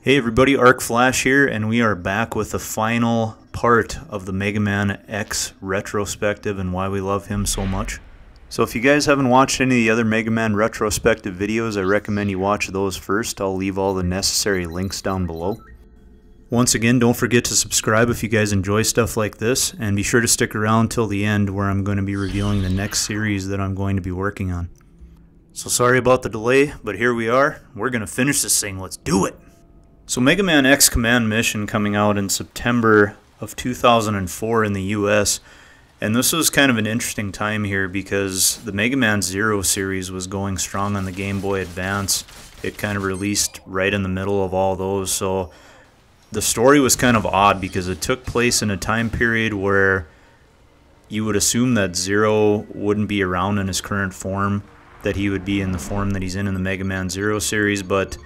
Hey everybody, Arc Flash here, and we are back with the final part of the Mega Man X retrospective and why we love him so much. So if you guys haven't watched any of the other Mega Man retrospective videos, I recommend you watch those first. I'll leave all the necessary links down below. Once again, don't forget to subscribe if you guys enjoy stuff like this, and be sure to stick around till the end where I'm going to be revealing the next series that I'm going to be working on. So sorry about the delay, but here we are. We're going to finish this thing. Let's do it! So Mega Man X Command Mission coming out in September of 2004 in the US, and this was kind of an interesting time here because the Mega Man Zero series was going strong on the Game Boy Advance. It kind of released right in the middle of all those, so the story was kind of odd because it took place in a time period where you would assume that Zero wouldn't be around in his current form, that he would be in the form that he's in the Mega Man Zero series, but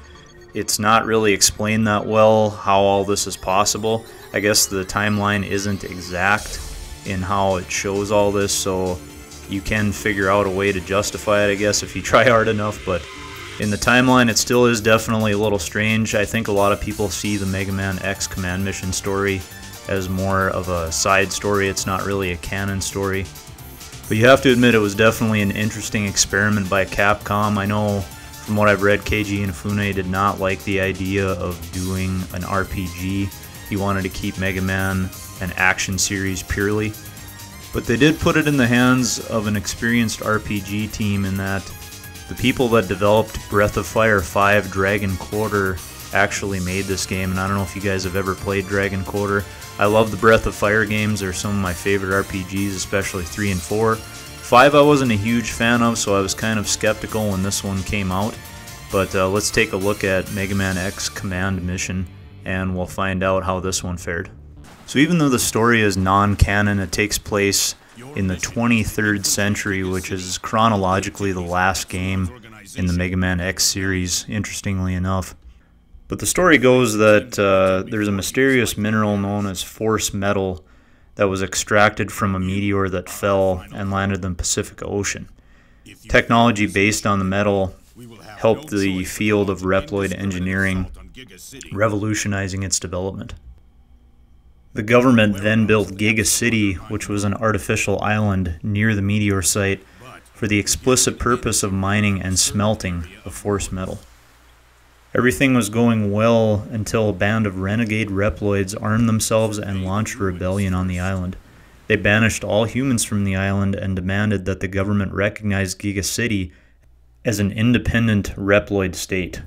it's not really explained that well how all this is possible. I guess the timeline isn't exact in how it shows all this, so you can figure out a way to justify it, I guess, if you try hard enough, but in the timeline it still is definitely a little strange. I think a lot of people see the Mega Man X Command Mission story as more of a side story. It's not really a canon story. But you have to admit it was definitely an interesting experiment by Capcom. I know from what I've read, Keiji Inafune did not like the idea of doing an RPG. He wanted to keep Mega Man an action series purely. But they did put it in the hands of an experienced RPG team in that the people that developed Breath of Fire 5 Dragon Quarter actually made this game. And I don't know if you guys have ever played Dragon Quarter. I love the Breath of Fire games. They're some of my favorite RPGs, especially 3 and 4. 5 I wasn't a huge fan of, so I was kind of skeptical when this one came out. But let's take a look at Mega Man X Command Mission, and we'll find out how this one fared. So even though the story is non-canon, it takes place in the 23rd century, which is chronologically the last game in the Mega Man X series, interestingly enough. But the story goes that there's a mysterious mineral known as force metal that was extracted from a meteor that fell and landed in the Pacific Ocean. Technology based on the metal helped the field of Reploid engineering, revolutionizing its development. The government then built Giga City, which was an artificial island near the meteor site, for the explicit purpose of mining and smelting the force metal. Everything was going well until a band of renegade Reploids armed themselves and launched a rebellion on the island. They banished all humans from the island and demanded that the government recognize Giga City as an independent Reploid state.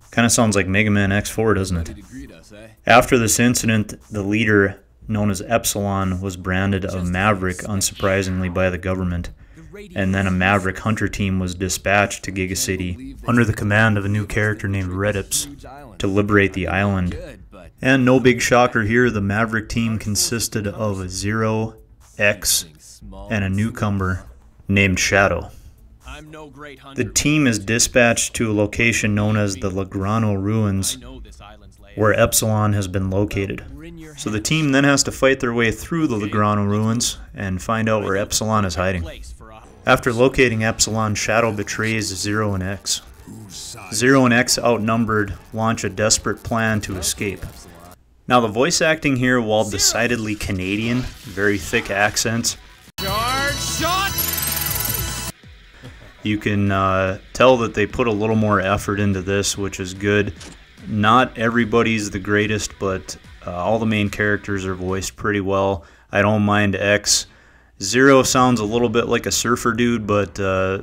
Kind of sounds like Mega Man X4, doesn't it? After this incident, the leader, known as Epsilon, was branded a Maverick, unsurprisingly, by the government. And then a Maverick Hunter team was dispatched to Giga City under the command of a new character named Redips to liberate the island. And no big shocker here, the Maverick team consisted of Zero, X, and a newcomer named Shadow. The team is dispatched to a location known as the Legrano Ruins, where Epsilon has been located. So the team then has to fight their way through the Legrano Ruins and find out where Epsilon is hiding. After locating Epsilon, Shadow betrays Zero and X. Zero and X, outnumbered, launch a desperate plan to escape. Now the voice acting here, while decidedly Canadian, very thick accents, you can tell that they put a little more effort into this, which is good. Not everybody's the greatest, but all the main characters are voiced pretty well. I don't mind X. Zero sounds a little bit like a surfer dude, but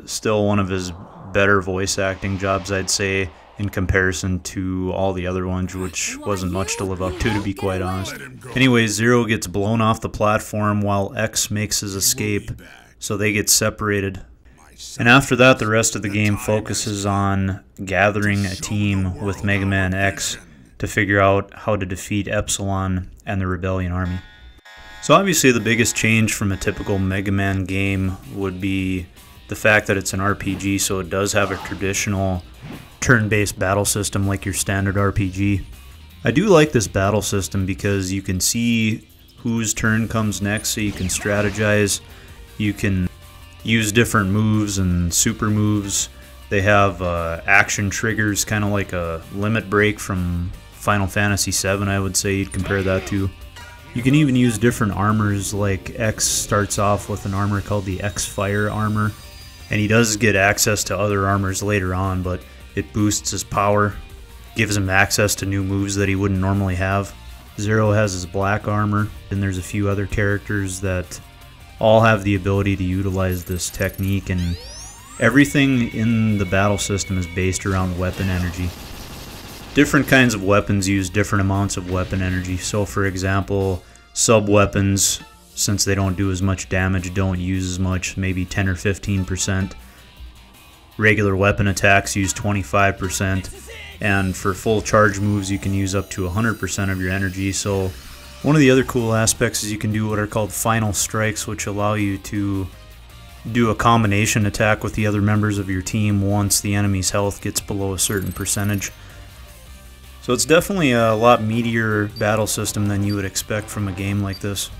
still one of his better voice acting jobs, I'd say, in comparison to all the other ones, which wasn't much to live up to be quite honest. Anyway, Zero gets blown off the platform while X makes his escape, so they get separated. And after that, the rest of the game focuses on gathering a team with Mega Man X to figure out how to defeat Epsilon and the Rebellion Army. So obviously the biggest change from a typical Mega Man game would be the fact that it's an RPG, so it does have a traditional turn-based battle system like your standard RPG. I do like this battle system because you can see whose turn comes next, so you can strategize, you can use different moves and super moves. They have action triggers, kind of like a limit break from Final Fantasy VII, I would say you'd compare that to. You can even use different armors, like X starts off with an armor called the X Fire armor, and he does get access to other armors later on, but it boosts his power, gives him access to new moves that he wouldn't normally have. Zero has his black armor, and there's a few other characters that all have the ability to utilize this technique, and everything in the battle system is based around weapon energy. Different kinds of weapons use different amounts of weapon energy. So for example, sub-weapons, since they don't do as much damage, don't use as much, maybe 10 or 15%. Regular weapon attacks use 25%. And for full charge moves, you can use up to 100% of your energy. So one of the other cool aspects is you can do what are called final strikes, which allow you to do a combination attack with the other members of your team once the enemy's health gets below a certain percentage. So it's definitely a lot meatier battle system than you would expect from a game like this.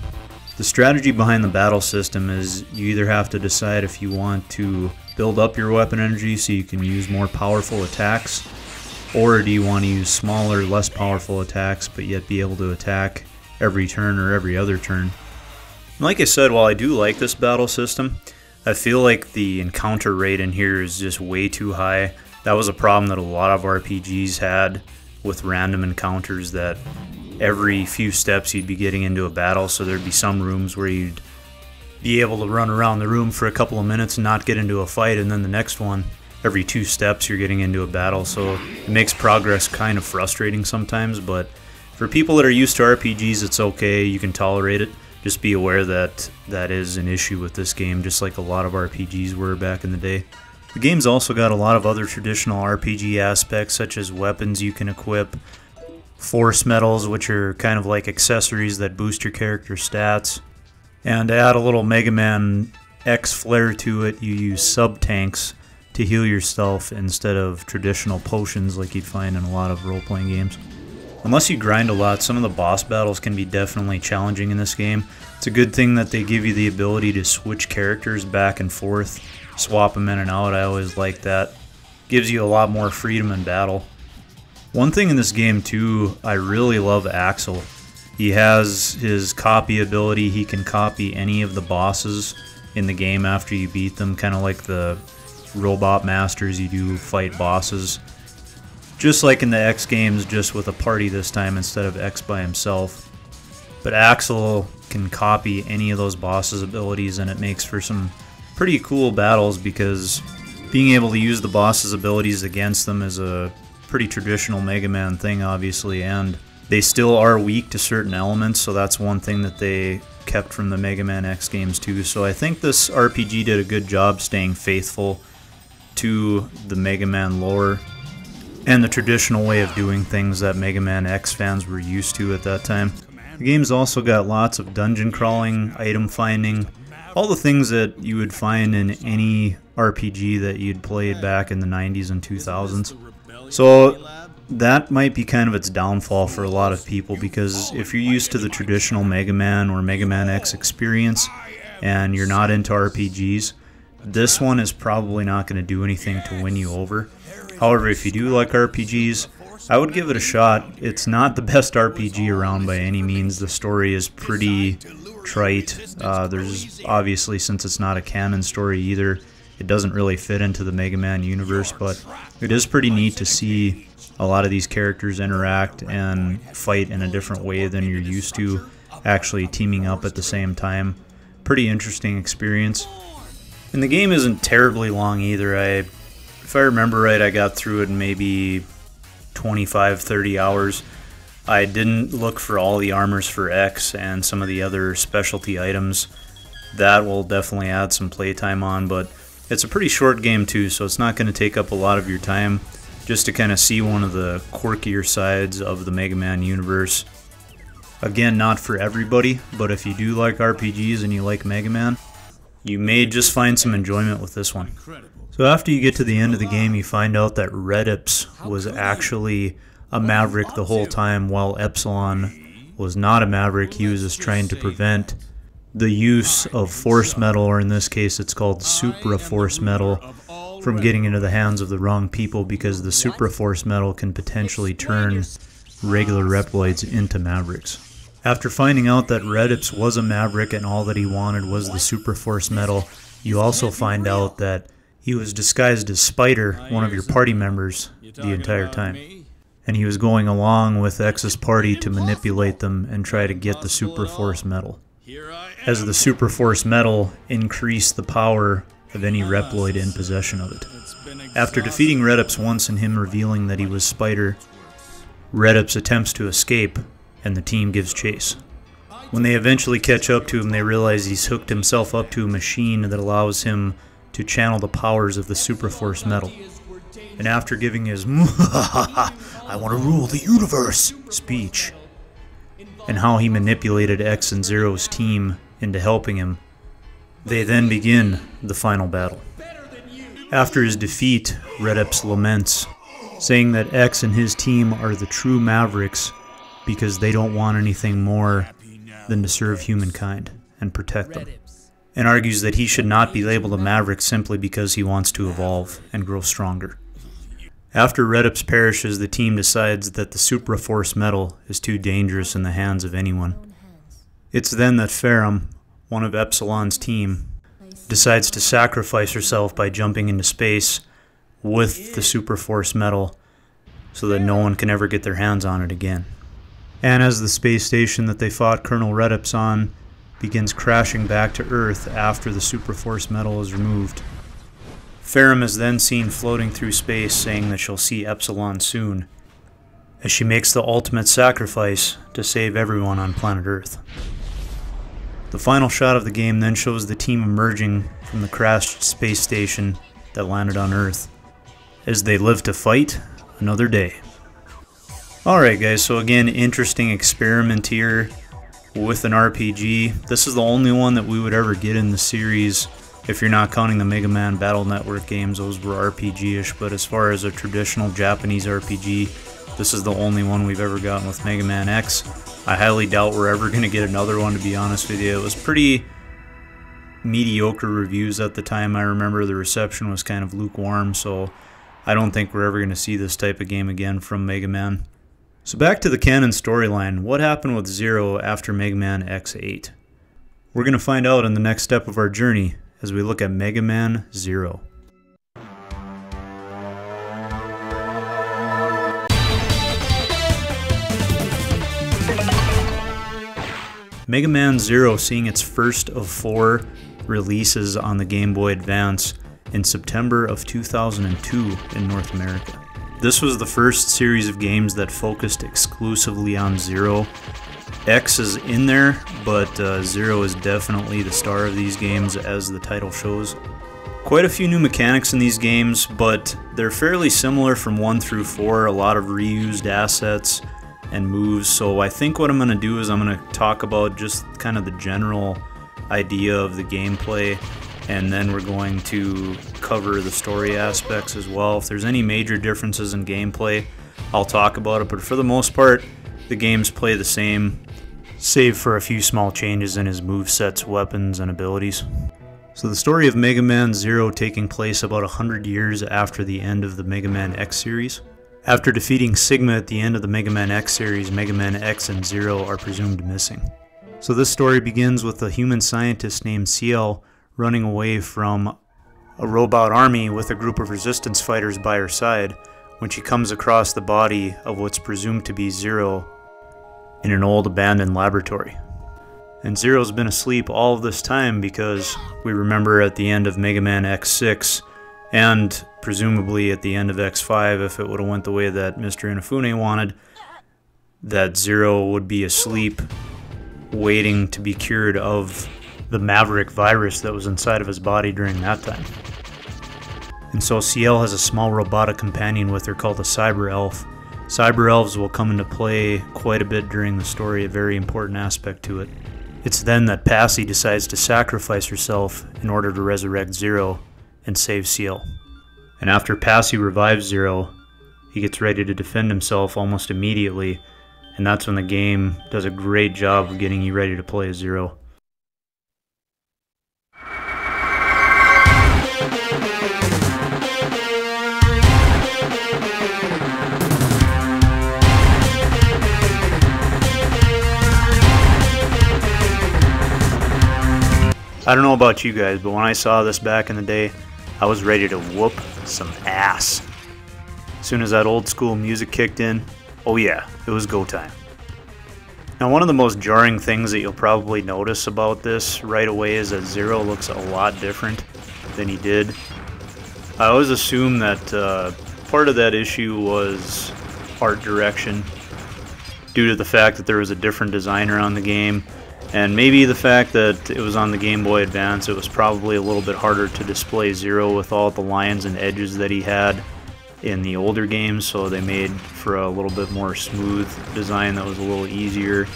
The strategy behind the battle system is you either have to decide if you want to build up your weapon energy so you can use more powerful attacks, or do you want to use smaller, less powerful attacks but yet be able to attack every turn or every other turn. Like I said, while I do like this battle system, I feel like the encounter rate in here is just way too high. That was a problem that a lot of RPGs had with random encounters, that every few steps you'd be getting into a battle, so there'd be some rooms where you'd be able to run around the room for a couple of minutes and not get into a fight, and then the next one, every 2 steps you're getting into a battle, so it makes progress kind of frustrating sometimes. But for people that are used to RPGs, it's okay, you can tolerate it. Just be aware that that is an issue with this game, just like a lot of RPGs were back in the day. The game's also got a lot of other traditional RPG aspects, such as weapons you can equip, force medals, which are kind of like accessories that boost your character's stats, and to add a little Mega Man X flair to it, you use sub-tanks to heal yourself instead of traditional potions like you'd find in a lot of role-playing games. Unless you grind a lot, some of the boss battles can be definitely challenging in this game. It's a good thing that they give you the ability to switch characters back and forth, swap them in and out. I always like that. Gives you a lot more freedom in battle. One thing in this game too, I really love Axel. He has his copy ability. He can copy any of the bosses in the game after you beat them, kind of like the robot masters you do fight bosses. Just like in the X games, just with a party this time instead of X by himself. But Axel can copy any of those bosses' abilities, and it makes for some pretty cool battles, because being able to use the boss's abilities against them is a pretty traditional Mega Man thing, obviously, and they still are weak to certain elements, so that's one thing that they kept from the Mega Man X games too. So I think this RPG did a good job staying faithful to the Mega Man lore and the traditional way of doing things that Mega Man X fans were used to at that time. The game's also got lots of dungeon crawling, item finding, all the things that you would find in any RPG that you'd played back in the 90s and 2000s. So that might be kind of its downfall for a lot of people, because if you're used to the traditional Mega Man or Mega Man X experience and you're not into RPGs, this one is probably not going to do anything to win you over. However, if you do like RPGs, I would give it a shot. It's not the best RPG around by any means. The story is pretty trite. There's obviously, since it's not a canon story either, it doesn't really fit into the Mega Man universe, but it is pretty neat to see a lot of these characters interact and fight in a different way than you're used to, actually teaming up at the same time. Pretty interesting experience. And the game isn't terribly long either. If I remember right, I got through it in maybe 25-30 hours. I didn't look for all the armors for X and some of the other specialty items. That will definitely add some playtime on, but it's a pretty short game too, so it's not going to take up a lot of your time, just to kind of see one of the quirkier sides of the Mega Man universe. Again, not for everybody, but if you do like RPGs and you like Mega Man, you may just find some enjoyment with this one. So after you get to the end of the game, you find out that Redips was actually a Maverick the whole time, while Epsilon was not a Maverick. He was just trying to prevent the use of Force Metal, or in this case it's called Supra Force Metal, from getting into the hands of the wrong people, because the Supra Force Metal can potentially turn regular Reploids into Mavericks. After finding out that Redips was a Maverick and all that he wanted was the Super Force medal, you also find out that he was disguised as Spider, one of your party members, the entire time. And he was going along with X's party to manipulate them and try to get the Super Force medal, as the Super Force medal increased the power of any Reploid in possession of it. After defeating Redips once and him revealing that he was Spider, Redips attempts to escape and the team gives chase. When they eventually catch up to him, they realize he's hooked himself up to a machine that allows him to channel the powers of the Super Force medal. And after giving his "I want to rule the universe" speech, and how he manipulated X and Zero's team into helping him, they then begin the final battle. After his defeat, Redips laments, saying that X and his team are the true Mavericks because they don't want anything more than to serve humankind and protect them, and argues that he should not be labeled a Maverick simply because he wants to evolve and grow stronger. After Redips perishes, the team decides that the Super Force medal is too dangerous in the hands of anyone. It's then that Ferrum, one of Epsilon's team, decides to sacrifice herself by jumping into space with the Super Force medal so that no one can ever get their hands on it again. And as the space station that they fought Colonel Redips on begins crashing back to Earth after the Super Force medal is removed, Ferrum is then seen floating through space saying that she'll see Epsilon soon, as she makes the ultimate sacrifice to save everyone on planet Earth. The final shot of the game then shows the team emerging from the crashed space station that landed on Earth, as they live to fight another day. Alright guys, so again, interesting experiment here with an RPG. This is the only one that we would ever get in the series, if you're not counting the Mega Man Battle Network games. Those were RPG-ish, but as far as a traditional Japanese RPG, this is the only one we've ever gotten with Mega Man X. I highly doubt we're ever going to get another one, to be honest with you. It was pretty mediocre reviews at the time. I remember the reception was kind of lukewarm, so I don't think we're ever going to see this type of game again from Mega Man. So back to the canon storyline. What happened with Zero after Mega Man X8? We're going to find out in the next step of our journey as we look at Mega Man Zero. Mega Man Zero seeing its first of 4 releases on the Game Boy Advance in September of 2002 in North America. This was the first series of games that focused exclusively on Zero. X is in there, but Zero is definitely the star of these games, as the title shows. Quite a few new mechanics in these games, but they're fairly similar from 1 through 4, a lot of reused assets and moves. So I think what I'm going to do is I'm going to talk about just kind of the general idea of the gameplay, and then we're going to cover the story aspects as well. If there's any major differences in gameplay, I'll talk about it, but for the most part, the games play the same, save for a few small changes in his movesets, weapons, and abilities. So the story of Mega Man Zero taking place about 100 years after the end of the Mega Man X series. After defeating Sigma at the end of the Mega Man X series, Mega Man X and Zero are presumed missing. So this story begins with a human scientist named CL running away from a robot army with a group of resistance fighters by her side when she comes across the body of what's presumed to be Zero in an old abandoned laboratory. And Zero's been asleep all of this time because we remember at the end of Mega Man X6 and presumably at the end of X5, if it would have went the way that Mr. Inafune wanted, that Zero would be asleep waiting to be cured of the Maverick virus that was inside of his body during that time. And so CL has a small robotic companion with her called a Cyber Elf. Cyber Elves will come into play quite a bit during the story, a very important aspect to it. It's then that Passy decides to sacrifice herself in order to resurrect Zero and save CL. And after Passy revives Zero, he gets ready to defend himself almost immediately, and that's when the game does a great job of getting you ready to play as Zero. I don't know about you guys, but when I saw this back in the day, I was ready to whoop some ass. As soon as that old school music kicked in, oh yeah, it was go time. Now, one of the most jarring things that you'll probably notice about this right away is that Zero looks a lot different than he did. I always assumed that part of that issue was art direction, due to the fact that there was a different designer on the game, and maybe the fact that it was on the Game Boy Advance. It was probably a little bit harder to display Zero with all the lines and edges that he had in the older games, so they made for a little bit more smooth design that was a little easier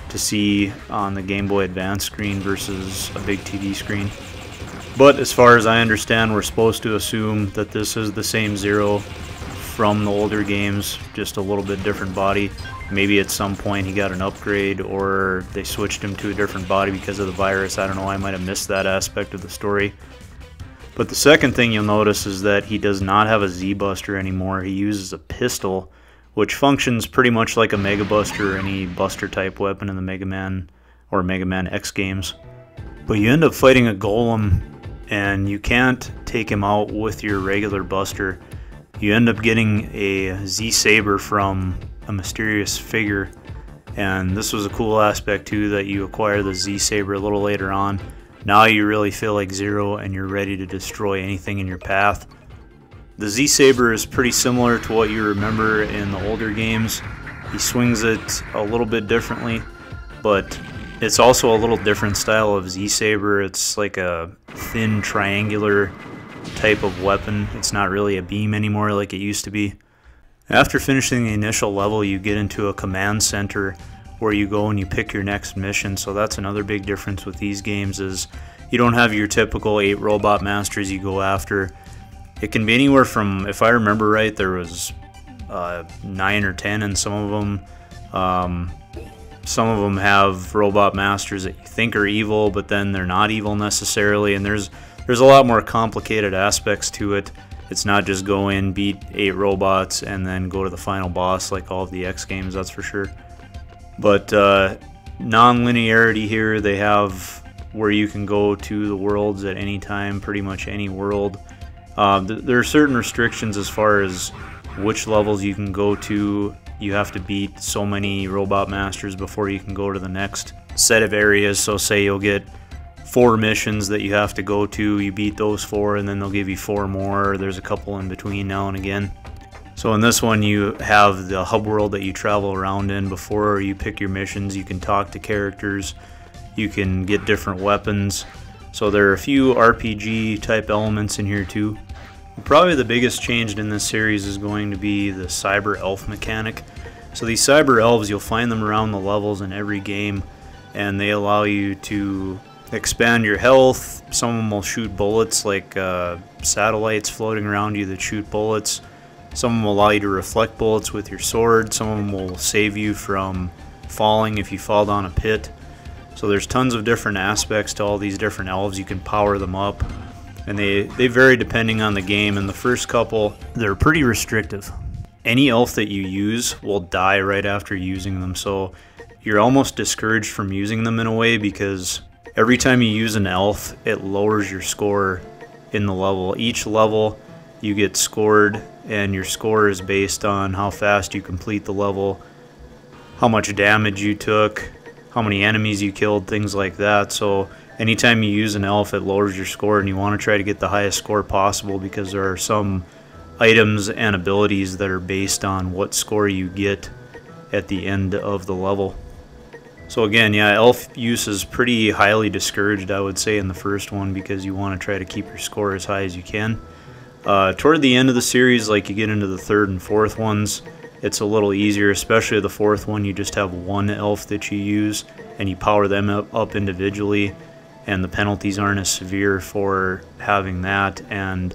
to see on the Game Boy Advance screen versus a big TV screen. But as far as I understand, we're supposed to assume that this is the same Zero from the older games, just a little bit different body. Maybe at some point he got an upgrade, or they switched him to a different body because of the virus. I don't know, I might have missed that aspect of the story. But the second thing you'll notice is that he does not have a Z-Buster anymore. He uses a pistol, which functions pretty much like a Mega Buster or any Buster type weapon in the Mega Man or Mega Man X games. But you end up fighting a Golem, and you can't take him out with your regular Buster. You end up getting a Z-Saber from a mysterious figure, and this was a cool aspect too, that you acquire the Z-Saber a little later on. Now you really feel like Zero and you're ready to destroy anything in your path. The Z-Saber is pretty similar to what you remember in the older games. He swings it a little bit differently, but it's also a little different style of Z-Saber. It's like a thin triangular type of weapon. It's not really a beam anymore like it used to be. After finishing the initial level, you get into a command center where you go and you pick your next mission. So that's another big difference with these games, is you don't have your typical 8 robot masters you go after. It can be anywhere from, if I remember right, there was 9 or 10 in some of them. Some of them have robot masters that you think are evil, but then they're not evil necessarily, and there's a lot more complicated aspects to it. It's not just go in, beat 8 robots, and then go to the final boss like all of the X games, that's for sure. But non-linearity here, they have where you can go to the worlds at any time, pretty much any world. There are certain restrictions as far as which levels you can go to. You have to beat so many robot masters before you can go to the next set of areas. So say you'll get 4 missions that you have to go to, you beat those 4, and then they'll give you 4 more. There's a couple in between now and again. So in this one, you have the hub world that you travel around in. Before you pick your missions, you can talk to characters, you can get different weapons. So there are a few RPG type elements in here too. Probably the biggest change in this series is going to be the Cyber Elf mechanic. So these Cyber Elves, you'll find them around the levels in every game, and they allow you to expand your health. Some of them will shoot bullets, like satellites floating around you that shoot bullets. Some of them will allow you to reflect bullets with your sword. Some of them will save you from falling if you fall down a pit. So there's tons of different aspects to all these different elves. You can power them up, and they vary depending on the game. And the first couple, they're pretty restrictive. Any elf that you use will die right after using them, so you're almost discouraged from using them in a way, because every time you use an elf, it lowers your score in the level. Each level you get scored, and your score is based on how fast you complete the level, how much damage you took, how many enemies you killed, things like that. So anytime you use an elf, it lowers your score, and you want to try to get the highest score possible, because there are some items and abilities that are based on what score you get at the end of the level. So again, yeah, elf use is pretty highly discouraged, I would say, in the first one, because you want to try to keep your score as high as you can. Toward the end of the series, like you get into the 3rd and 4th ones, it's a little easier, especially the 4th one. You just have one elf that you use, and you power them up individually, and the penalties aren't as severe for having that, and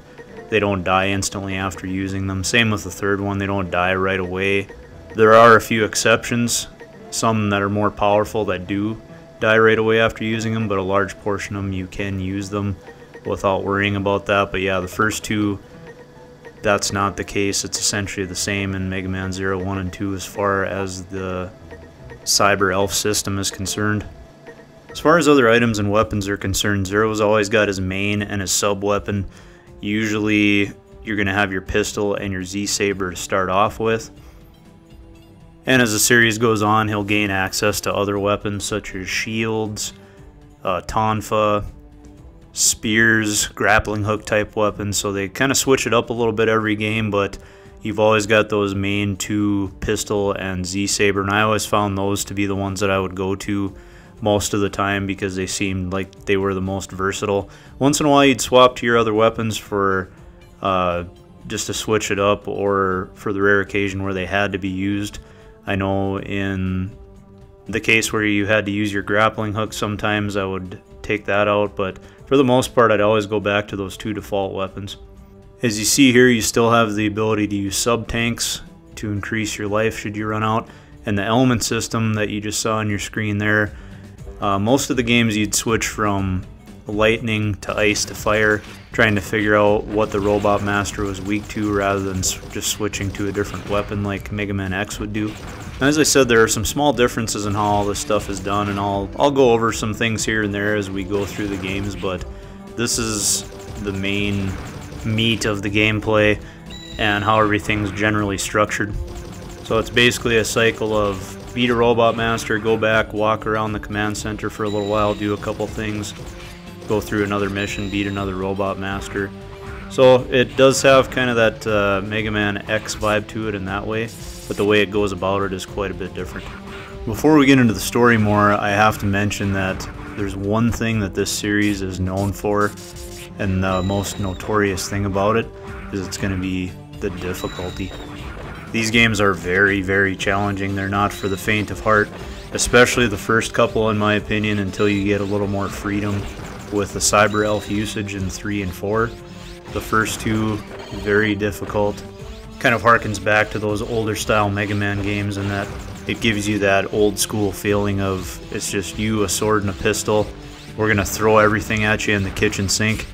they don't die instantly after using them. Same with the 3rd one, they don't die right away. There are a few exceptions, some that are more powerful that do die right away after using them, but a large portion of them you can use them without worrying about that. But yeah, the first 2, that's not the case. It's essentially the same in Mega Man 0, 1, and 2 as far as the Cyber Elf system is concerned. As far as other items and weapons are concerned, Zero's always got his main and his sub-weapon. Usually you're going to have your pistol and your Z-Saber to start off with. And as the series goes on, he'll gain access to other weapons such as shields, tonfa, spears, grappling hook type weapons. So they kind of switch it up a little bit every game, but you've always got those main two, pistol and Z-Saber, and I always found those to be the ones that I would go to most of the time because they seemed like they were the most versatile. Once in a while you'd swap to your other weapons for just to switch it up, or for the rare occasion where they had to be used. I know in the case where you had to use your grappling hook, sometimes I would take that out, but for the most part I'd always go back to those two default weapons. As you see here, you still have the ability to use sub-tanks to increase your life should you run out, and the element system that you just saw on your screen there. Most of the games you'd switch from lightning to ice to fire, trying to figure out what the Robot Master was weak to rather than just switching to a different weapon like Mega Man X would do. And as I said, there are some small differences in how all this stuff is done, and I'll go over some things here and there as we go through the games, but this is the main meat of the gameplay and how everything's generally structured. So it's basically a cycle of beat a Robot Master, go back, walk around the command center for a little while, do a couple things, go through another mission, beat another Robot Master. So it does have kind of that Mega Man X vibe to it in that way, but the way it goes about it is quite a bit different. Before we get into the story more, I have to mention that there's one thing that this series is known for, and the most notorious thing about it is it's going to be the difficulty. These games are very, very challenging. They're not for the faint of heart, especially the first couple in my opinion, until you get a little more freedom with the Cyber Elf usage in 3 and 4. The first two, very difficult. Kind of harkens back to those older style Mega Man games in that it gives you that old school feeling of it's just you, a sword and a pistol. We're going to throw everything at you in the kitchen sink.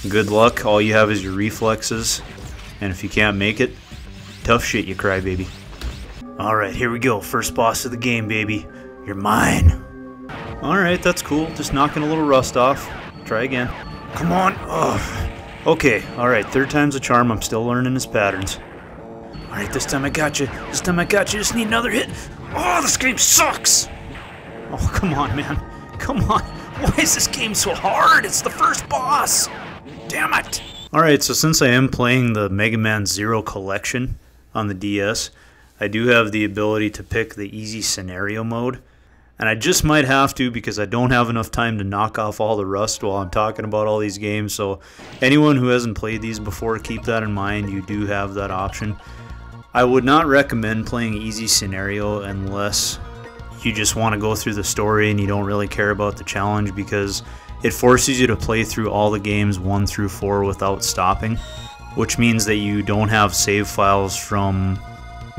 Good luck, all you have is your reflexes, and if you can't make it, tough shit, you crybaby. Alright, here we go. First boss of the game, baby. You're mine. Alright, that's cool. Just knocking a little rust off. Try again. Come on. Ugh. Okay, alright. Third time's a charm. I'm still learning his patterns. Alright, this time I got you. This time I got you. Just need another hit. Oh, this game sucks! Oh, come on, man. Come on. Why is this game so hard? It's the first boss. Damn it. Alright, so since I am playing the Mega Man Zero Collection on the DS, I do have the ability to pick the easy scenario mode, and I just might have to because I don't have enough time to knock off all the rust while I'm talking about all these games. So anyone who hasn't played these before, keep that in mind. You do have that option. I would not recommend playing easy scenario unless you just want to go through the story and you don't really care about the challenge, because it forces you to play through all the games 1 through 4 without stopping, which means that you don't have save files from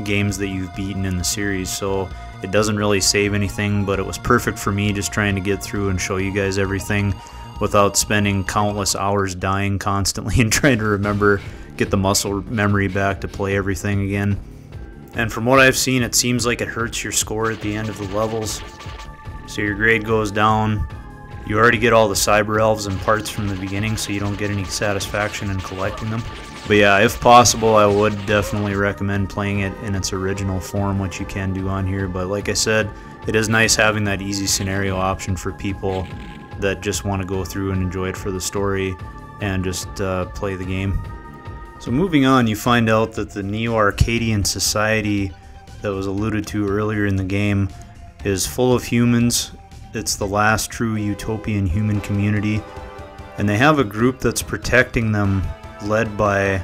games that you've beaten in the series, so it doesn't really save anything. But it was perfect for me just trying to get through and show you guys everything without spending countless hours dying constantly and trying to remember, get the muscle memory back to play everything again. And from what I've seen, it seems like it hurts your score at the end of the levels, so your grade goes down. You already get all the Cyber Elves and parts from the beginning, so you don't get any satisfaction in collecting them. But yeah, if possible, I would definitely recommend playing it in its original form, which you can do on here. But like I said, it is nice having that easy scenario option for people that just want to go through and enjoy it for the story and just play the game. So moving on, you find out that the Neo-Arcadian society that was alluded to earlier in the game is full of humans. It's the last true utopian human community, and they have a group that's protecting them, led by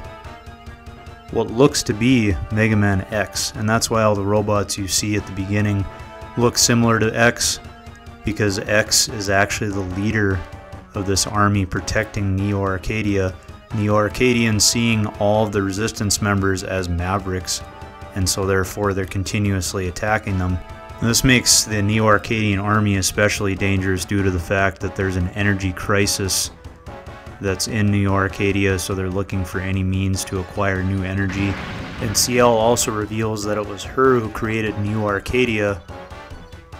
what looks to be Mega Man X, and that's why all the robots you see at the beginning look similar to X, because X is actually the leader of this army protecting Neo-Arcadia. Neo-Arcadians seeing all of the resistance members as mavericks, and so therefore they're continuously attacking them. And this makes the Neo-Arcadian army especially dangerous due to the fact that there's an energy crisis that's in Neo-Arcadia, so they're looking for any means to acquire new energy. And CL also reveals that it was her who created Neo-Arcadia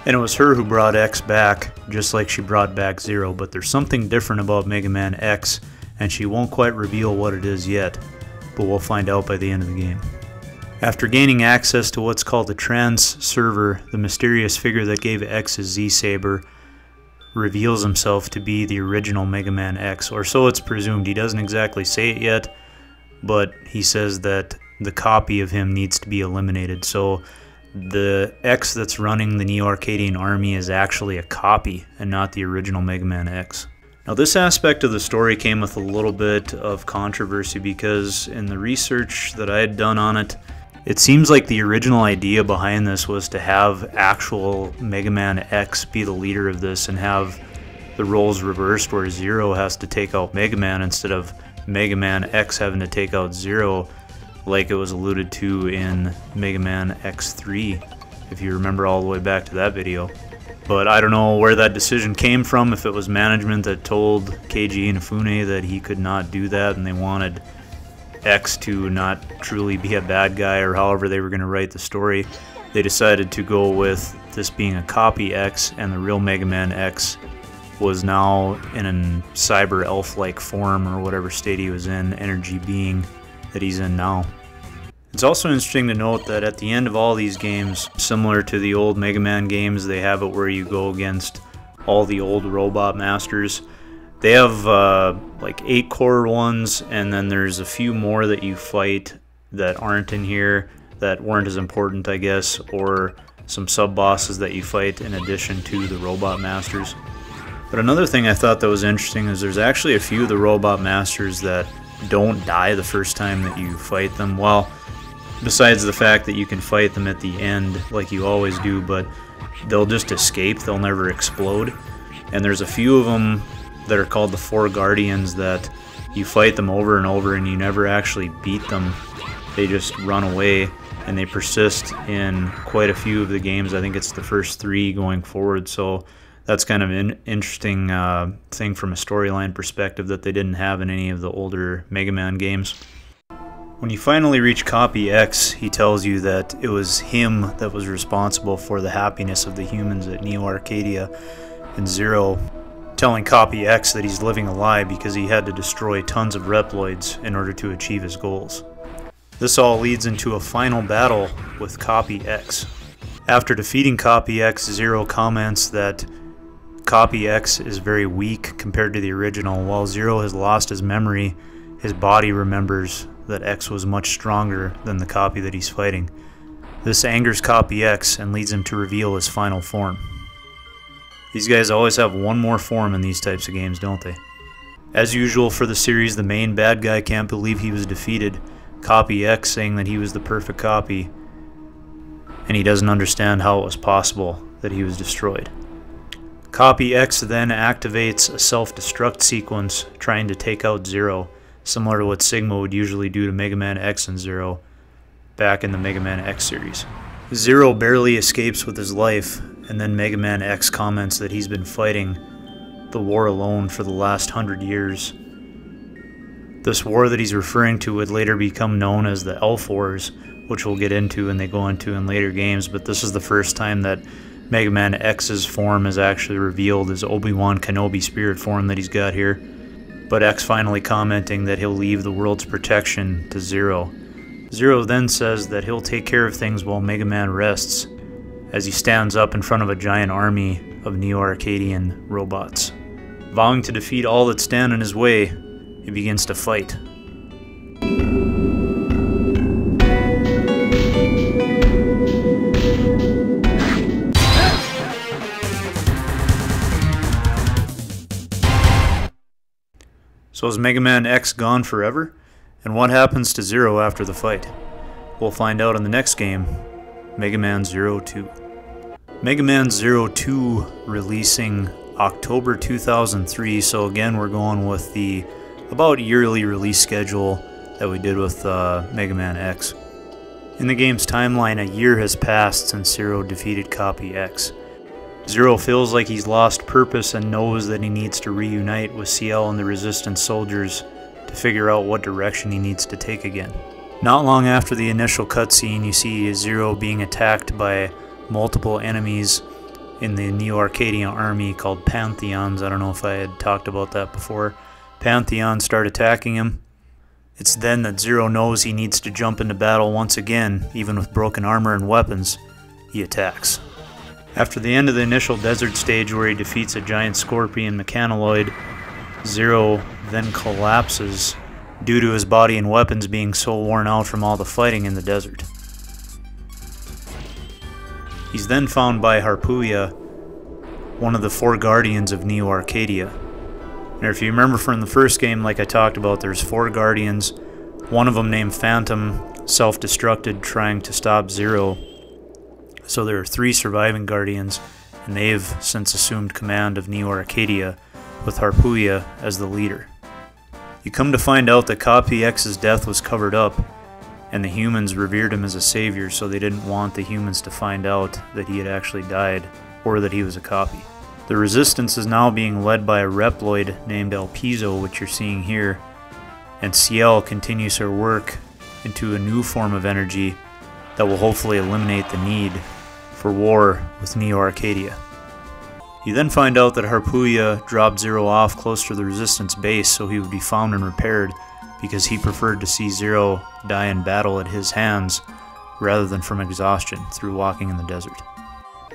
And it was her who brought X back, just like she brought back Zero, but there's something different about Mega Man X, and she won't quite reveal what it is yet, but we'll find out by the end of the game. After gaining access to what's called the Trans Server, the mysterious figure that gave X his Z-Saber reveals himself to be the original Mega Man X, or so it's presumed. He doesn't exactly say it yet, but he says that the copy of him needs to be eliminated. So the X that's running the Neo-Arcadian army is actually a copy and not the original Mega Man X. Now this aspect of the story came with a little bit of controversy because in the research that I had done on it, it seems like the original idea behind this was to have actual Mega Man X be the leader of this and have the roles reversed where Zero has to take out Mega Man instead of Mega Man X having to take out Zero, like it was alluded to in Mega Man X3, if you remember all the way back to that video. But I don't know where that decision came from, if it was management that told Keiji Inafune that he could not do that and they wanted X to not truly be a bad guy, or however they were going to write the story. They decided to go with this being a copy X, and the real Mega Man X was now in a cyber elf-like form, or whatever state he was in, energy being that he's in now. It's also interesting to note that at the end of all these games, similar to the old Mega Man games, they have it where you go against all the old robot masters. They have like 8 core ones, and then there's a few more that you fight that aren't in here, that weren't as important, I guess, or some sub-bosses that you fight in addition to the robot masters. But another thing I thought that was interesting is there's actually a few of the robot masters that don't die the first time that you fight them. Well, besides the fact that you can fight them at the end like you always do, but they'll just escape, they'll never explode. And there's a few of them that are called the Four Guardians that you fight them over and over and you never actually beat them. They just run away, and they persist in quite a few of the games. I think it's the first 3 going forward, so that's kind of an interesting thing from a storyline perspective that they didn't have in any of the older Mega Man games. When you finally reach Copy X, he tells you that it was him that was responsible for the happiness of the humans at Neo Arcadia, and Zero telling Copy X that he's living a lie because he had to destroy tons of Reploids in order to achieve his goals. This all leads into a final battle with Copy X. After defeating Copy X, Zero comments that Copy X is very weak compared to the original. While Zero has lost his memory, his body remembers that X was much stronger than the copy that he's fighting. This angers Copy X and leads him to reveal his final form. These guys always have one more form in these types of games, don't they? As usual for the series, the main bad guy can't believe he was defeated, Copy X saying that he was the perfect copy, and he doesn't understand how it was possible that he was destroyed. Copy X then activates a self-destruct sequence trying to take out Zero, similar to what Sigma would usually do to Mega Man X and Zero back in the Mega Man X series. Zero barely escapes with his life, and then Mega Man X comments that he's been fighting the war alone for the last 100 years. This war that he's referring to would later become known as the Elf Wars, which we'll get into and they go into in later games, but this is the first time that Mega Man X's form is actually revealed as Obi-Wan Kenobi spirit form that he's got here. But X finally commenting that he'll leave the world's protection to Zero. Zero then says that he'll take care of things while Mega Man rests, as he stands up in front of a giant army of Neo-Arcadian robots. Vowing to defeat all that stand in his way, he begins to fight. So is Mega Man X gone forever? And what happens to Zero after the fight? We'll find out in the next game, Mega Man 02. Mega Man 02 releasing October 2003, so again we're going with the about yearly release schedule that we did with Mega Man X. In the game's timeline, a year has passed since Zero defeated Copy X. Zero feels like he's lost purpose and knows that he needs to reunite with CL and the Resistance soldiers to figure out what direction he needs to take again. Not long after the initial cutscene, you see Zero being attacked by multiple enemies in the Neo Arcadia army called Pantheons. I don't know if I had talked about that before. Pantheons start attacking him. It's then that Zero knows he needs to jump into battle once again, even with broken armor and weapons. He attacks. After the end of the initial desert stage where he defeats a giant scorpion mechanoid, Zero then collapses due to his body and weapons being so worn out from all the fighting in the desert. He's then found by Harpuia, one of the 4 guardians of Neo Arcadia. Now, if you remember from the first game, like I talked about, there's 4 guardians. One of them, named Phantom, self-destructed trying to stop Zero. So there are 3 surviving guardians, and they've since assumed command of Neo Arcadia, with Harpuia as the leader. You come to find out that Copy X's death was covered up, and the humans revered him as a savior, so they didn't want the humans to find out that he had actually died, or that he was a copy. The Resistance is now being led by a Reploid named El Piso, which you're seeing here, and Ciel continues her work into a new form of energy that will hopefully eliminate the need for war with Neo Arcadia. You then find out that Harpuia dropped Zero off close to the Resistance base so he would be found and repaired, because he preferred to see Zero die in battle at his hands rather than from exhaustion through walking in the desert.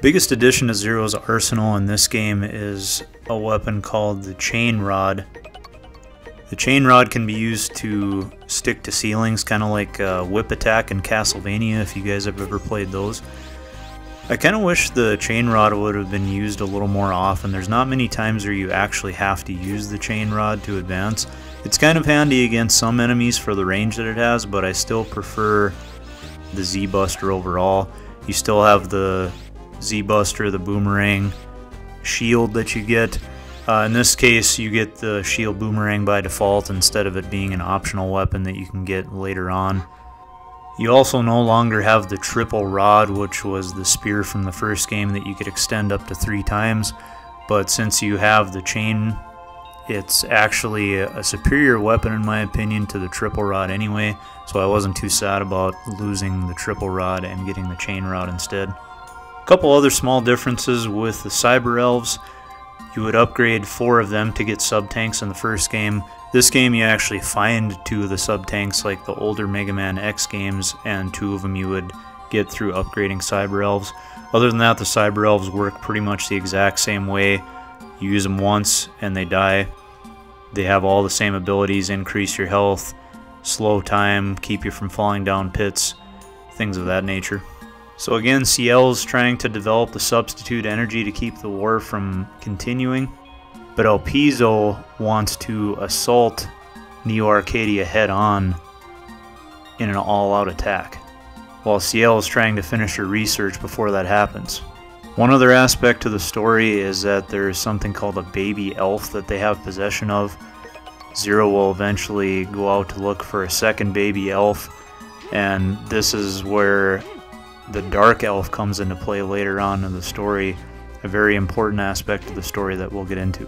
Biggest addition to Zero's arsenal in this game is a weapon called the Chain Rod. The Chain Rod can be used to stick to ceilings, kind of like Whip Attack in Castlevania, if you guys have ever played those. I kind of wish the Chain Rod would have been used a little more often. There's not many times where you actually have to use the Chain Rod to advance. It's kind of handy against some enemies for the range that it has, but I still prefer the Z-Buster overall. You still have the Z-Buster, the boomerang shield that you get. In this case, you get the shield boomerang by default instead of it being an optional weapon that you can get later on. You also no longer have the triple rod, which was the spear from the first game that you could extend up to 3 times. But since you have the chain, it's actually a superior weapon in my opinion to the triple rod anyway. So I wasn't too sad about losing the triple rod and getting the chain rod instead. A couple other small differences with the Cyber Elves. You would upgrade 4 of them to get sub-tanks in the first game. This game you actually find 2 of the sub-tanks like the older Mega Man X games, and 2 of them you would get through upgrading Cyber Elves. Other than that, the Cyber Elves work pretty much the exact same way. You use them once and they die. They have all the same abilities: increase your health, slow time, keep you from falling down pits, things of that nature. So again, Ciel's trying to develop the substitute energy to keep the war from continuing, but El Piso wants to assault Neo Arcadia head-on in an all-out attack, while Ciel is trying to finish her research before that happens. One other aspect to the story is that there is something called a baby elf that they have possession of. Zero will eventually go out to look for a second baby elf, and this is where the Dark Elf comes into play later on in the story, a very important aspect of the story that we'll get into.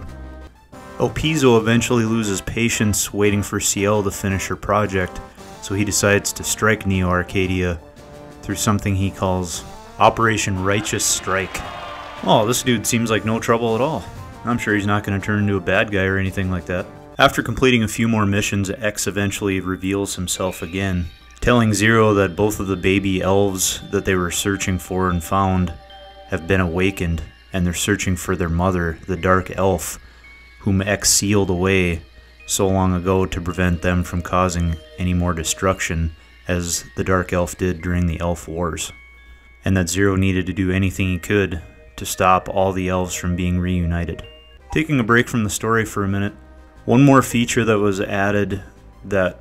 El Piso eventually loses patience waiting for Ciel to finish her project, so he decides to strike Neo Arcadia through something he calls Operation Righteous Strike. Oh, this dude seems like no trouble at all. I'm sure he's not going to turn into a bad guy or anything like that. After completing a few more missions, X eventually reveals himself again, telling Zero that both of the baby elves that they were searching for and found have been awakened, and they're searching for their mother, the Dark Elf, whom X sealed away so long ago to prevent them from causing any more destruction, as the Dark Elf did during the Elf Wars, and that Zero needed to do anything he could to stop all the elves from being reunited. Taking a break from the story for a minute, one more feature that was added that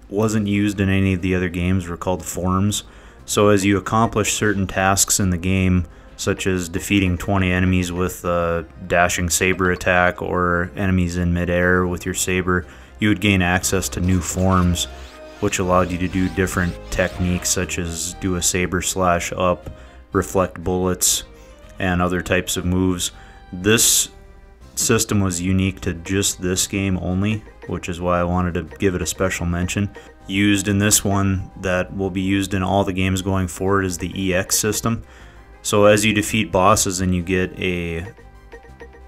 wasn't used in any of the other games were called forms. So as you accomplish certain tasks in the game, such as defeating 20 enemies with a dashing saber attack or enemies in midair with your saber, you would gain access to new forms, which allowed you to do different techniques such as do a saber slash up, reflect bullets, and other types of moves. This system was unique to just this game only, which is why I wanted to give it a special mention. Used in this one that will be used in all the games going forward is the EX system. So as you defeat bosses and you get a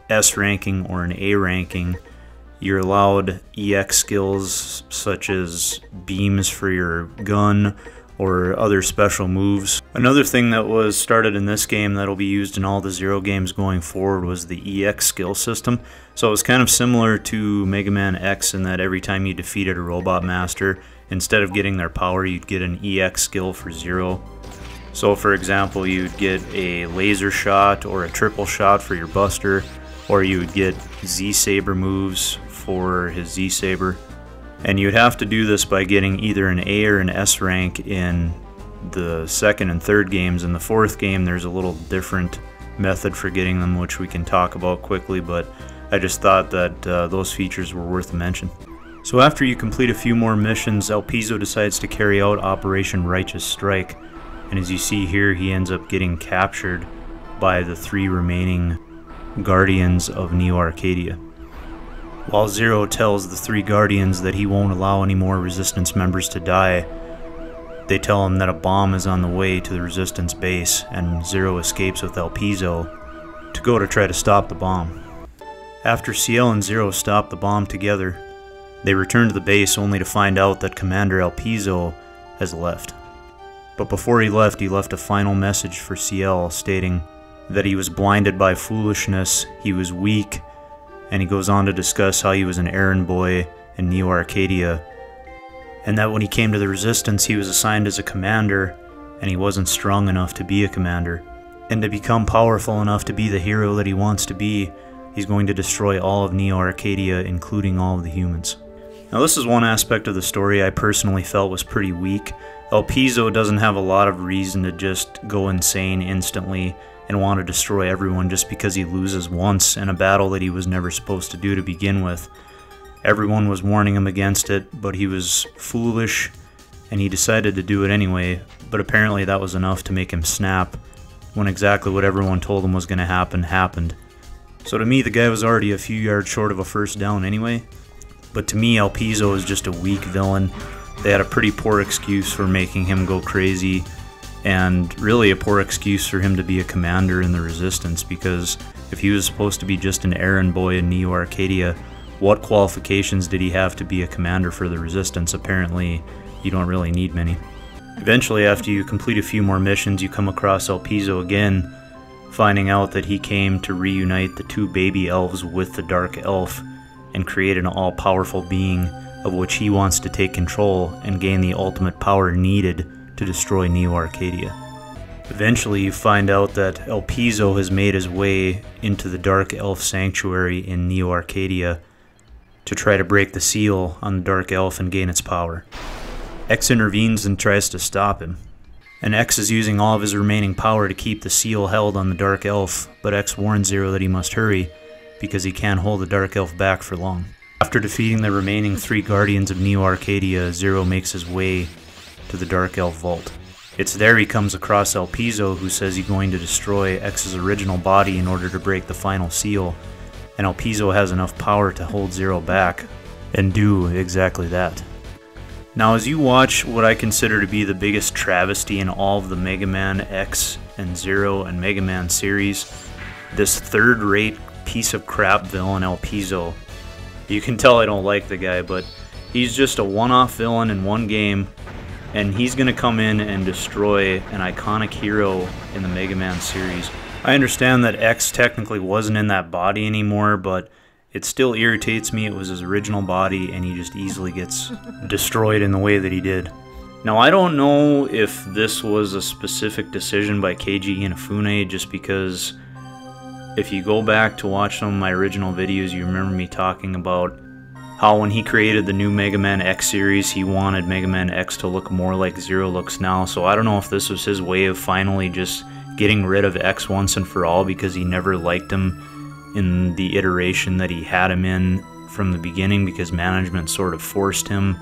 S ranking or an A ranking, you're allowed EX skills such as beams for your gun or other special moves. Another thing that was started in this game that'll be used in all the Zero games going forward was the EX skill system. So it was kind of similar to Mega Man X in that every time you defeated a Robot Master, instead of getting their power, you'd get an EX skill for Zero. So for example, you'd get a laser shot or a triple shot for your Buster, or you would get Z-Saber moves for his Z-Saber. And you'd have to do this by getting either an A or an S rank in the second and third games. In the fourth game, there's a little different method for getting them, which we can talk about quickly, but I just thought that those features were worth a mention. So after you complete a few more missions, El Pizzo decides to carry out Operation Righteous Strike. And as you see here, he ends up getting captured by the 3 remaining Guardians of Neo Arcadia. While Zero tells the 3 Guardians that he won't allow any more Resistance members to die, they tell him that a bomb is on the way to the Resistance base, and Zero escapes with El Pizzo to go to try to stop the bomb. After Ciel and Zero stop the bomb together, they return to the base only to find out that Commander El Pizzo has left. But before he left a final message for Ciel stating that he was blinded by foolishness, he was weak, and he goes on to discuss how he was an errand boy in Neo Arcadia, and that when he came to the Resistance he was assigned as a commander, and he wasn't strong enough to be a commander. And to become powerful enough to be the hero that he wants to be, he's going to destroy all of Neo Arcadia, including all of the humans. Now this is one aspect of the story I personally felt was pretty weak. El Pizzo doesn't have a lot of reason to just go insane instantly and want to destroy everyone just because he loses once in a battle that he was never supposed to do to begin with. Everyone was warning him against it, but he was foolish and he decided to do it anyway, but apparently that was enough to make him snap when exactly what everyone told him was going to happen happened. So to me, the guy was already a few yards short of a first down anyway, but to me El Pizzo is just a weak villain. They had a pretty poor excuse for making him go crazy, and really a poor excuse for him to be a commander in the Resistance, because if he was supposed to be just an errand boy in Neo Arcadia, what qualifications did he have to be a commander for the Resistance? Apparently, you don't really need many. Eventually, after you complete a few more missions, you come across El Pizzo again, finding out that he came to reunite the 2 baby elves with the Dark Elf and create an all-powerful being of which he wants to take control and gain the ultimate power needed to destroy Neo Arcadia. Eventually you find out that El Pizzo has made his way into the Dark Elf Sanctuary in Neo Arcadia to try to break the seal on the Dark Elf and gain its power. X intervenes and tries to stop him, and X is using all of his remaining power to keep the seal held on the Dark Elf, but X warns Zero that he must hurry because he can't hold the Dark Elf back for long. After defeating the remaining 3 Guardians of Neo Arcadia, Zero makes his way to the Dark Elf Vault. It's there he comes across El Pizzo, who says he's going to destroy X's original body in order to break the final seal, and El Pizzo has enough power to hold Zero back and do exactly that. Now as you watch what I consider to be the biggest travesty in all of the Mega Man X and Zero and Mega Man series, this third-rate piece of crap villain El Pizzo, you can tell I don't like the guy, but he's just a one-off villain in one game, and he's going to come in and destroy an iconic hero in the Mega Man series. I understand that X technically wasn't in that body anymore, but it still irritates me. It was his original body, and he just easily gets destroyed in the way that he did. Now, I don't know if this was a specific decision by Keiji Inafune, just because if you go back to watch some of my original videos, you remember me talking about how when he created the new Mega Man X series, he wanted Mega Man X to look more like Zero looks now. So I don't know if this was his way of finally just getting rid of X once and for all, because he never liked him in the iteration that he had him in from the beginning, because management sort of forced him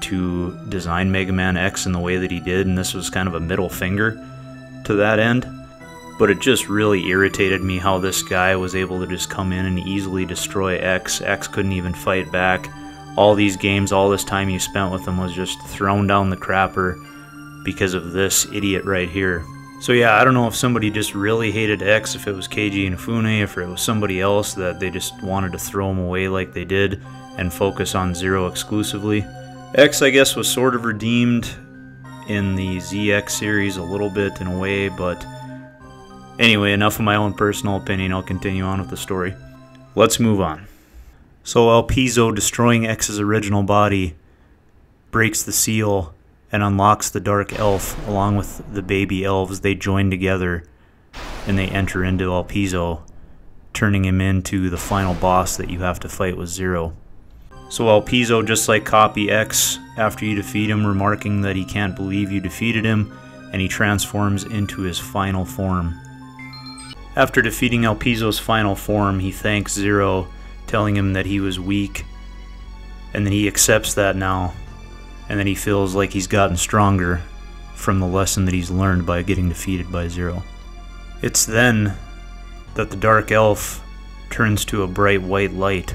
to design Mega Man X in the way that he did, and this was kind of a middle finger to that end. But it just really irritated me how this guy was able to just come in and easily destroy X. X couldn't even fight back. All these games, all this time you spent with him was just thrown down the crapper because of this idiot right here. So yeah, I don't know if somebody just really hated X, if it was Keiji Inafune, if it was somebody else that they just wanted to throw him away like they did and focus on Zero exclusively. X, I guess, was sort of redeemed in the ZX series a little bit in a way, but anyway, enough of my own personal opinion. I'll continue on with the story. Let's move on. So Alpizo, destroying X's original body, breaks the seal and unlocks the Dark Elf along with the baby elves. They join together and they enter into Alpizo, turning him into the final boss that you have to fight with Zero. So Alpizo, just like Copy X, after you defeat him, remarking that he can't believe you defeated him, and he transforms into his final form. After defeating Alpizo's final form, he thanks Zero, telling him that he was weak, and then he accepts that now, and then he feels like he's gotten stronger from the lesson that he's learned by getting defeated by Zero. It's then that the Dark Elf turns to a bright white light.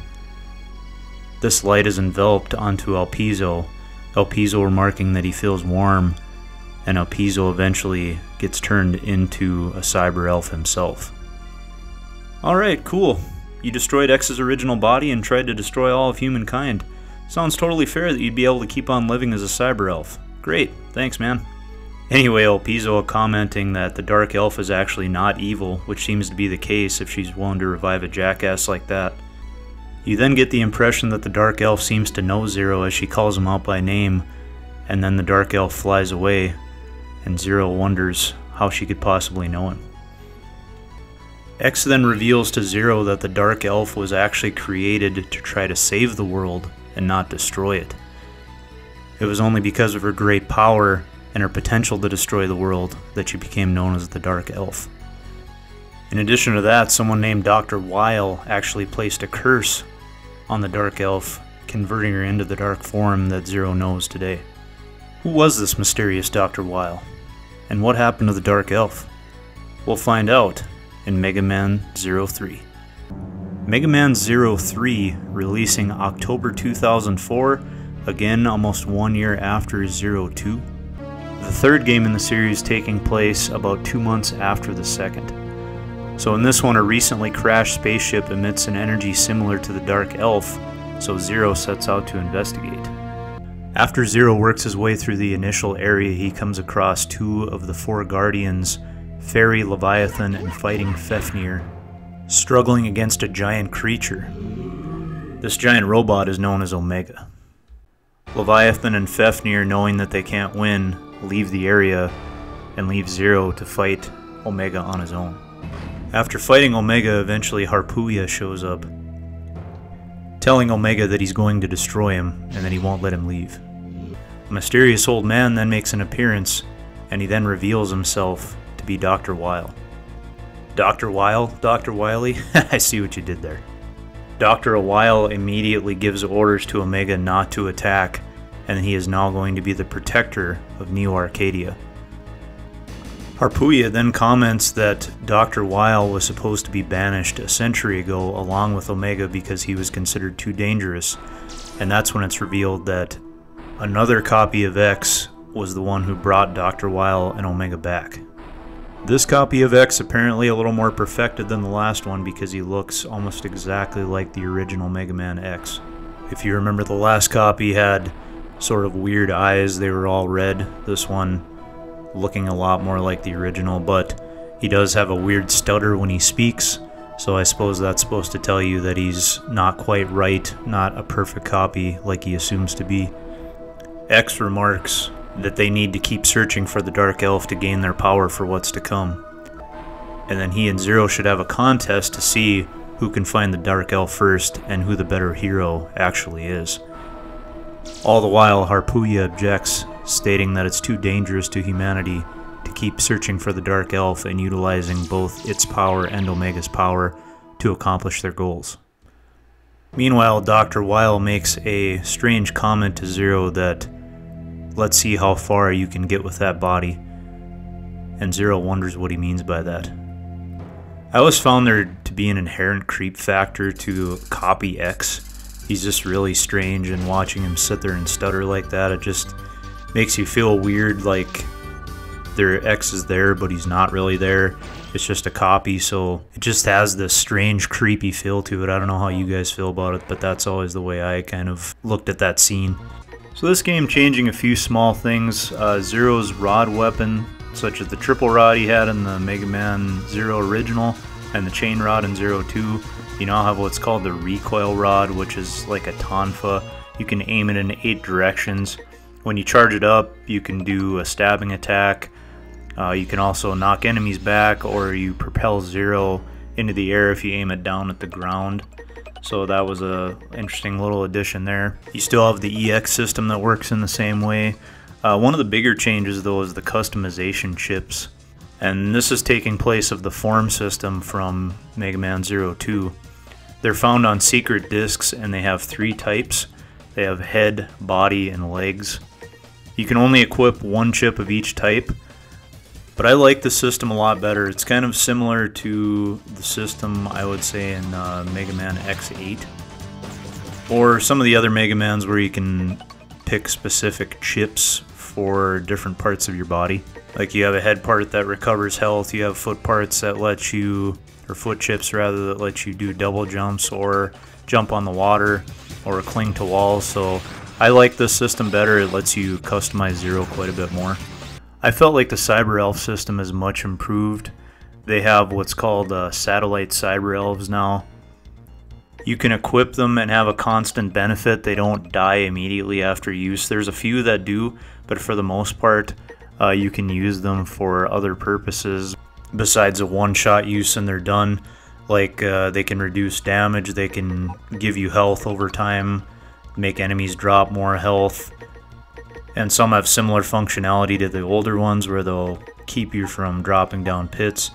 This light is enveloped onto Alpizo, Alpizo remarking that he feels warm, and Alpizo eventually gets turned into a cyber elf himself. Alright, cool. You destroyed X's original body and tried to destroy all of humankind. Sounds totally fair that you'd be able to keep on living as a cyber elf. Great, thanks man. Anyway, Alpizo commenting that the Dark Elf is actually not evil, which seems to be the case if she's willing to revive a jackass like that. You then get the impression that the Dark Elf seems to know Zero as she calls him out by name, and then the Dark Elf flies away, and Zero wonders how she could possibly know him. X then reveals to Zero that the Dark Elf was actually created to try to save the world and not destroy it. It was only because of her great power and her potential to destroy the world that she became known as the Dark Elf. In addition to that, someone named Dr. Weil actually placed a curse on the Dark Elf, converting her into the dark form that Zero knows today. Who was this mysterious Dr. Weil? And what happened to the Dark Elf? We'll find out in Mega Man 03. Mega Man 03, releasing October 2004, again almost 1 year after 02. The third game in the series taking place about 2 months after the second. So in this one, a recently crashed spaceship emits an energy similar to the Dark Elf, so Zero sets out to investigate. After Zero works his way through the initial area, he comes across two of the four Guardians, Fairy, Leviathan, and Fighting Fafnir, struggling against a giant creature. This giant robot is known as Omega. Leviathan and Fafnir, knowing that they can't win, leave the area and leave Zero to fight Omega on his own. After fighting Omega, eventually Harpuya shows up, telling Omega that he's going to destroy him and that he won't let him leave. A mysterious old man then makes an appearance, and he then reveals himself to be Dr. Weil. Dr. Weil? Dr. Wily? I see what you did there. Dr. Weil immediately gives orders to Omega not to attack, and he is now going to be the protector of Neo Arcadia. Harpuya then comments that Dr. Weil was supposed to be banished a century ago along with Omega because he was considered too dangerous, and that's when it's revealed that another copy of X was the one who brought Dr. Weil and Omega back. This copy of X apparently a little more perfected than the last one because he looks almost exactly like the original Mega Man X. If you remember, the last copy had sort of weird eyes, they were all red. This one looking a lot more like the original, but he does have a weird stutter when he speaks, so I suppose that's supposed to tell you that he's not quite right, not a perfect copy like he assumes to be. X remarks that they need to keep searching for the Dark Elf to gain their power for what's to come, and then he and Zero should have a contest to see who can find the Dark Elf first and who the better hero actually is. All the while, Harpuya objects, stating that it's too dangerous to humanity to keep searching for the Dark Elf and utilizing both its power and Omega's power to accomplish their goals. Meanwhile, Dr. Weil makes a strange comment to Zero that, "Let's see how far you can get with that body," and Zero wonders what he means by that. I always found there to be an inherent creep factor to Copy X. He's just really strange, and watching him sit there and stutter like that, it just makes you feel weird, like their X is there, but he's not really there. It's just a copy, so it just has this strange, creepy feel to it. I don't know how you guys feel about it, but that's always the way I kind of looked at that scene. So this game changing a few small things. Zero's rod weapon, such as the triple rod he had in the Mega Man Zero original, and the chain rod in Zero 2. You now have what's called the recoil rod, which is like a tonfa. You can aim it in 8 directions. When you charge it up, you can do a stabbing attack. You can also knock enemies back, or you propel Zero into the air if you aim it down at the ground. So that was a interesting little addition there. You still have the EX system that works in the same way. One of the bigger changes though is the customization chips. And this is taking place of the form system from Mega Man Zero 2. They're found on secret discs, and they have 3 types. They have head, body, and legs. You can only equip 1 chip of each type, but I like the system a lot better. It's kind of similar to the system, I would say, in Mega Man X8, or some of the other Mega Mans where you can pick specific chips for different parts of your body. Like you have a head part that recovers health, you have foot parts that let you, or foot chips rather, that let you do double jumps or jump on the water or cling to walls. So I like this system better. It lets you customize Zero quite a bit more. I felt like the Cyber Elf system is much improved. They have what's called satellite Cyber Elves now. You can equip them and have a constant benefit. They don't die immediately after use. There's a few that do, but for the most part, you can use them for other purposes besides a one-shot use and they're done. Like they can reduce damage, they can give you health over time, make enemies drop more health, and some have similar functionality to the older ones where they'll keep you from dropping down pits.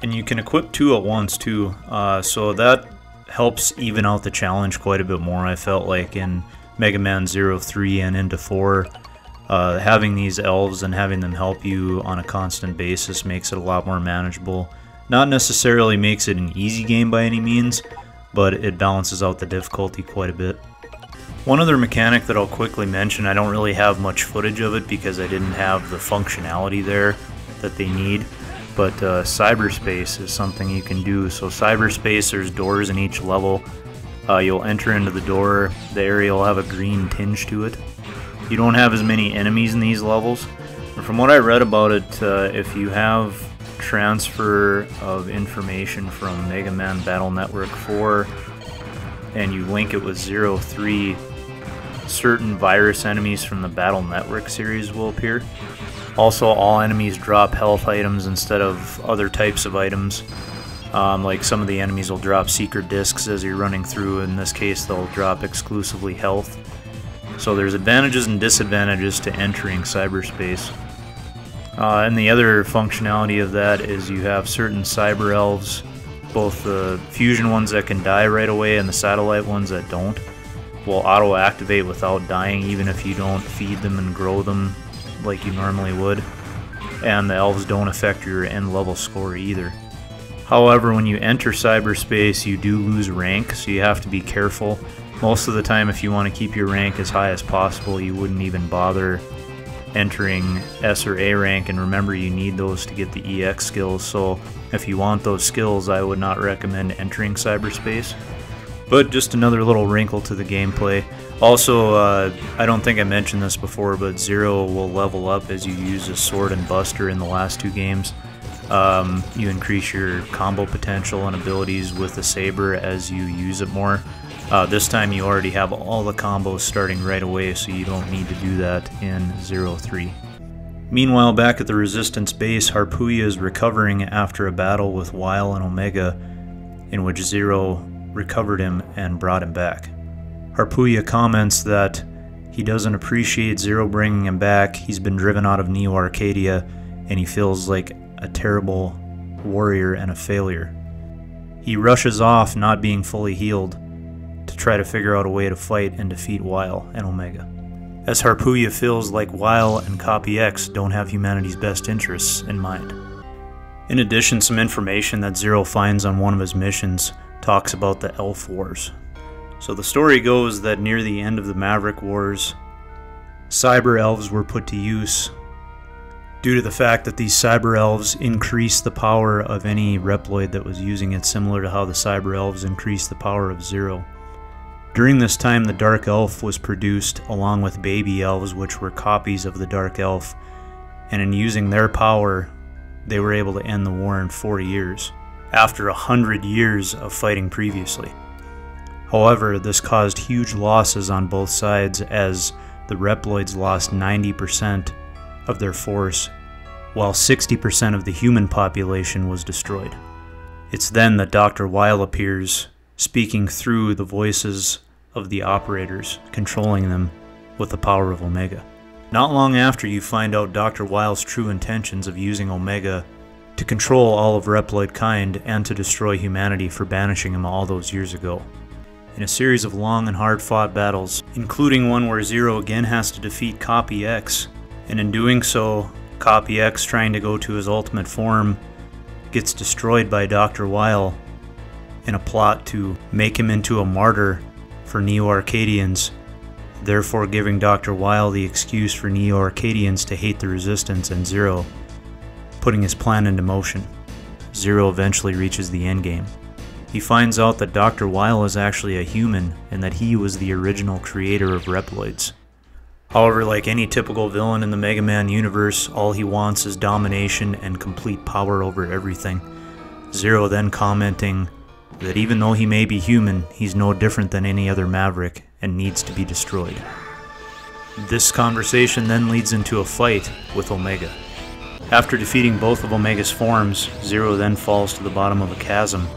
And you can equip 2 at once too, so that helps even out the challenge quite a bit more. I felt like in Mega Man 03 and into 4, having these elves and having them help you on a constant basis makes it a lot more manageable. Not necessarily makes it an easy game by any means, but it balances out the difficulty quite a bit. One other mechanic that I'll quickly mention, I don't really have much footage of it because I didn't have the functionality there that they need, but cyberspace is something you can do. So cyberspace, there's doors in each level. You'll enter into the door, the area will have a green tinge to it. You don't have as many enemies in these levels. And from what I read about it, if you have transfer of information from Mega Man Battle Network 4 and you link it with 03, certain virus enemies from the Battle Network series will appear. Also, all enemies drop health items instead of other types of items. Like some of the enemies will drop secret discs as you're running through. In this case, they'll drop exclusively health. So there's advantages and disadvantages to entering cyberspace. And the other functionality of that is you have certain cyber elves, both the fusion ones that can die right away and the satellite ones that don't, will auto-activate without dying even if you don't feed them and grow them like you normally would. And the elves don't affect your end level score either. However, when you enter cyberspace, you do lose rank, so you have to be careful. Most of the time, if you want to keep your rank as high as possible, you wouldn't even bother entering S or A rank, and remember you need those to get the EX skills, so if you want those skills I would not recommend entering cyberspace. But just another little wrinkle to the gameplay. Also, I don't think I mentioned this before, but Zero will level up as you use a sword and buster in the last 2 games. You increase your combo potential and abilities with the saber as you use it more. This time you already have all the combos starting right away, so you don't need to do that in 03. Meanwhile, back at the Resistance base, Harpuya is recovering after a battle with Weil and Omega, in which Zero recovered him and brought him back. Harpuya comments that he doesn't appreciate Zero bringing him back. He's been driven out of Neo Arcadia, and he feels like a terrible warrior and a failure. He rushes off, not being fully healed, to try to figure out a way to fight and defeat Weil and Omega. As Harpuya feels like Weil and Copy X don't have humanity's best interests in mind. In addition, some information that Zero finds on one of his missions talks about the Elf Wars. So the story goes that near the end of the Maverick Wars, cyber elves were put to use due to the fact that these cyber elves increase the power of any Reploid that was using it, similar to how the cyber elves increase the power of Zero. During this time, the Dark Elf was produced along with baby elves, which were copies of the Dark Elf, and in using their power, they were able to end the war in 4 years, after 100 years of fighting previously. However, this caused huge losses on both sides, as the Reploids lost 90% of their force, while 60% of the human population was destroyed. It's then that Dr. Weil appears, speaking through the voices of the operators, controlling them with the power of Omega. Not long after, you find out Dr. Weil's true intentions of using Omega to control all of Reploid kind and to destroy humanity for banishing him all those years ago. In a series of long and hard-fought battles, including one where Zero again has to defeat Copy X, and in doing so, Copy X, trying to go to his ultimate form, gets destroyed by Dr. Weil in a plot to make him into a martyr for Neo-Arcadians, therefore giving Dr. Weil the excuse for Neo-Arcadians to hate the Resistance and Zero, putting his plan into motion. Zero eventually reaches the endgame. He finds out that Dr. Weil is actually a human and that he was the original creator of Reploids. However, like any typical villain in the Mega Man universe, all he wants is domination and complete power over everything. Zero then commenting that even though he may be human, he's no different than any other Maverick and needs to be destroyed. This conversation then leads into a fight with Omega. After defeating both of Omega's forms, Zero then falls to the bottom of a chasm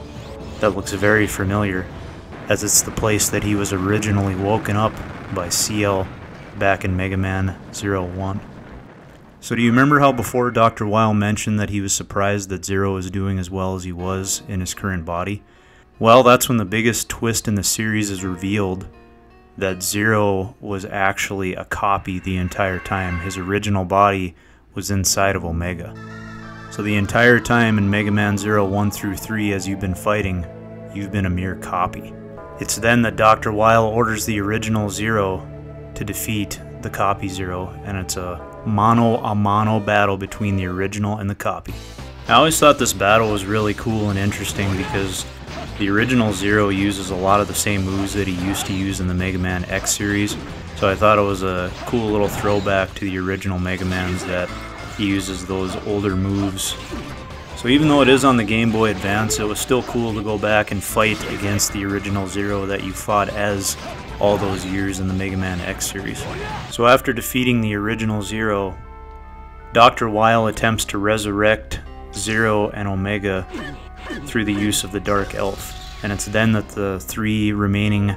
that looks very familiar, as it's the place that he was originally woken up by CL back in Mega Man 01. So do you remember how before Dr. Weil mentioned that he was surprised that Zero was doing as well as he was in his current body? Well, that's when the biggest twist in the series is revealed, that Zero was actually a copy the entire time. His original body was inside of Omega. So the entire time in Mega Man 1 through 3 as you've been fighting, you've been a mere copy. It's then that Dr. Weil orders the original Zero to defeat the copy Zero, and it's a mano-a-mano battle between the original and the copy. I always thought this battle was really cool and interesting because the original Zero uses a lot of the same moves that he used to use in the Mega Man X series, so I thought it was a cool little throwback to the original Mega Mans that he uses those older moves. So even though it is on the Game Boy Advance, it was still cool to go back and fight against the original Zero that you fought as all those years in the Mega Man X series. So after defeating the original Zero, Dr. Weil attempts to resurrect Zero and Omega through the use of the Dark Elf, and it's then that the 3 remaining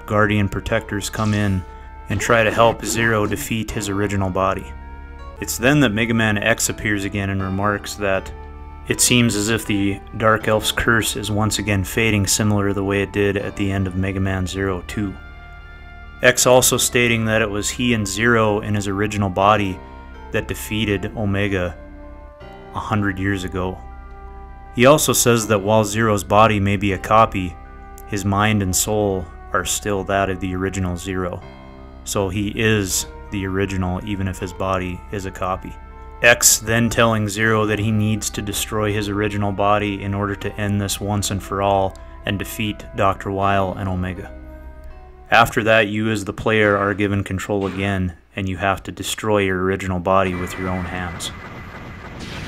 Guardian Protectors come in and try to help Zero defeat his original body. It's then that Mega Man X appears again and remarks that it seems as if the Dark Elf's curse is once again fading, similar to the way it did at the end of Mega Man 2. X also stating that it was he and Zero in his original body that defeated Omega 100 years ago. He also says that while Zero's body may be a copy, his mind and soul are still that of the original Zero. So he is the original even if his body is a copy. X then telling Zero that he needs to destroy his original body in order to end this once and for all and defeat Dr. Weil and Omega. After that, you as the player are given control again, and you have to destroy your original body with your own hands.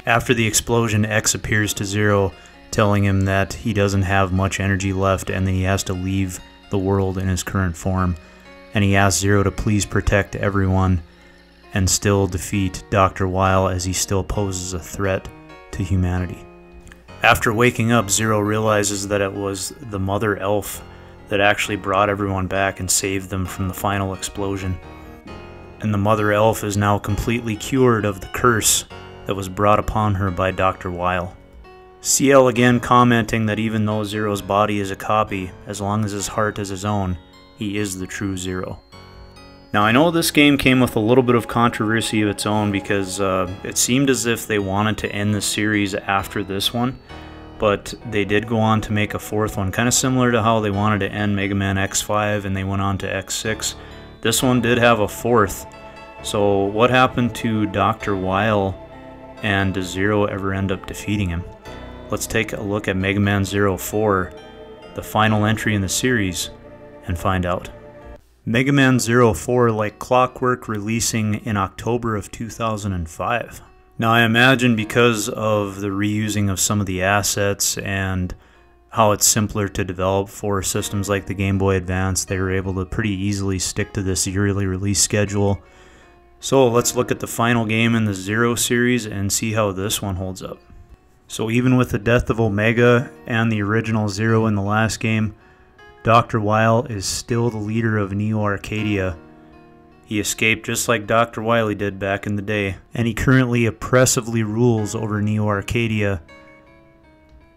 After the explosion, X appears to Zero, telling him that he doesn't have much energy left and that he has to leave the world in his current form, and he asks Zero to please protect everyone and still defeat Dr. Weil as he still poses a threat to humanity. After waking up, Zero realizes that it was the Mother Elf that actually brought everyone back and saved them from the final explosion. And the Mother Elf is now completely cured of the curse that was brought upon her by Dr. Weil. CL again commenting that even though Zero's body is a copy, as long as his heart is his own, he is the true Zero. Now I know this game came with a little bit of controversy of its own because it seemed as if they wanted to end the series after this one, but they did go on to make a 4th one, kind of similar to how they wanted to end Mega Man X5 and they went on to X6. This one did have a 4th. So what happened to Dr. Weil and does Zero ever end up defeating him? Let's take a look at Mega Man 04, the final entry in the series, and find out. Mega Man 04, like clockwork, releasing in October of 2005. Now I imagine because of the reusing of some of the assets and how it's simpler to develop for systems like the Game Boy Advance, they were able to pretty easily stick to this yearly release schedule. So let's look at the final game in the Zero series and see how this one holds up. So even with the death of Omega and the original Zero in the last game, Dr. Wile is still the leader of Neo Arcadia. He escaped just like Dr. Wily did back in the day, and he currently oppressively rules over Neo Arcadia.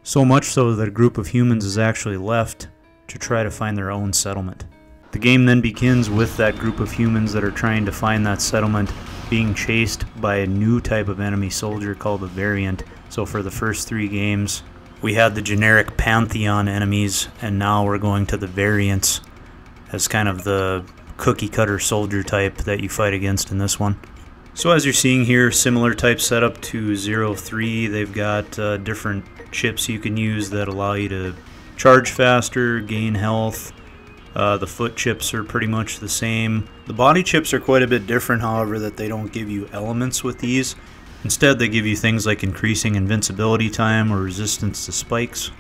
So much so that a group of humans is actually left to try to find their own settlement. The game then begins with that group of humans that are trying to find that settlement being chased by a new type of enemy soldier called a variant. So for the first 3 games, we had the generic Pantheon enemies, and now we're going to the variants as kind of the cookie cutter soldier type that you fight against in this one. So as you're seeing here, similar type setup to 03. They've got different chips you can use that allow you to charge faster, gain health. The foot chips are pretty much the same. The body chips are quite a bit different, however, that they don't give you elements with these. Instead, they give you things like increasing invincibility time or resistance to spikes.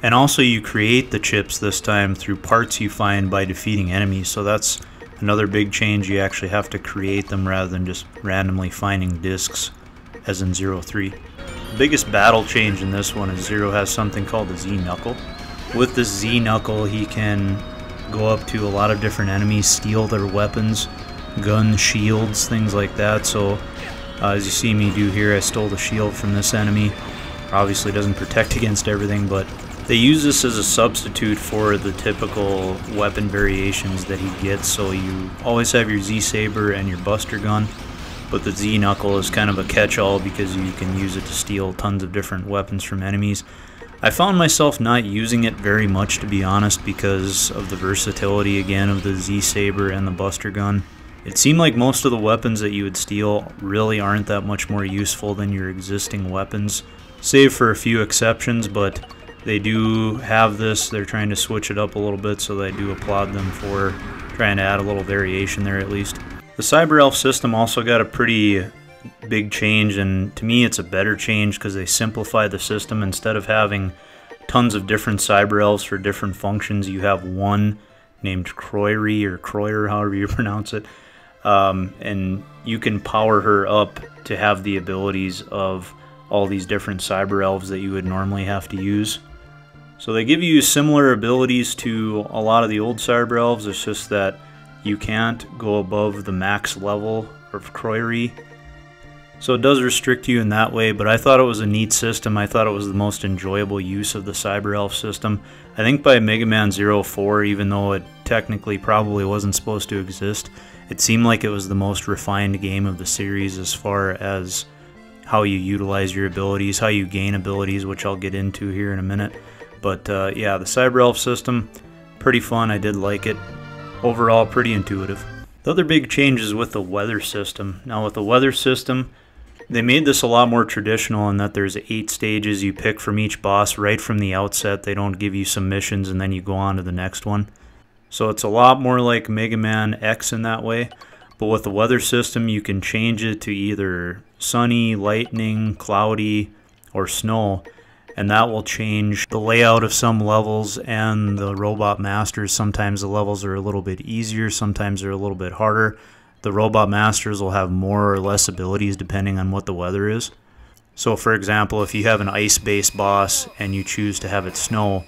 And also you create the chips this time through parts you find by defeating enemies, so that's another big change. You actually have to create them rather than just randomly finding discs as in 03. The biggest battle change in this one is Zero has something called the Z-Knuckle. With the Z-Knuckle, he can go up to a lot of different enemies, steal their weapons, guns, shields, things like that. So as you see me do here, I stole the shield from this enemy. Obviously doesn't protect against everything, but they use this as a substitute for the typical weapon variations that he gets. So you always have your Z-Saber and your Buster Gun, but the Z-Knuckle is kind of a catch-all because you can use it to steal tons of different weapons from enemies. I found myself not using it very much, to be honest, because of the versatility again of the Z-Saber and the Buster Gun. It seemed like most of the weapons that you would steal really aren't that much more useful than your existing weapons, save for a few exceptions, but they do have this. They're trying to switch it up a little bit, so I do applaud them for trying to add a little variation there at least. The Cyber Elf system also got a pretty big change, and to me it's a better change because they simplified the system. Instead of having tons of different Cyber Elves for different functions, you have one named Croyery, or Croyer, however you pronounce it. And you can power her up to have the abilities of all these different Cyber Elves that you would normally have to use. So they give you similar abilities to a lot of the old Cyber Elves, it's just that you can't go above the max level of Croyery. So it does restrict you in that way, but I thought it was a neat system. I thought it was the most enjoyable use of the Cyber Elf system. I think by Mega Man 04, even though it technically probably wasn't supposed to exist, it seemed like it was the most refined game of the series as far as how you utilize your abilities, how you gain abilities, which I'll get into here in a minute. But yeah, the Cyber Elf system, pretty fun. I did like it. Overall, pretty intuitive. The other big change is with the weather system. Now with the weather system, they made this a lot more traditional in that there's 8 stages you pick from each boss right from the outset. They don't give you some missions and then you go on to the next one. So it's a lot more like Mega Man X in that way. But with the weather system, you can change it to either sunny, lightning, cloudy, or snow. And that will change the layout of some levels and the Robot Masters. Sometimes the levels are a little bit easier, sometimes they're a little bit harder. The Robot Masters will have more or less abilities depending on what the weather is. So for example, if you have an ice-based boss and you choose to have it snow,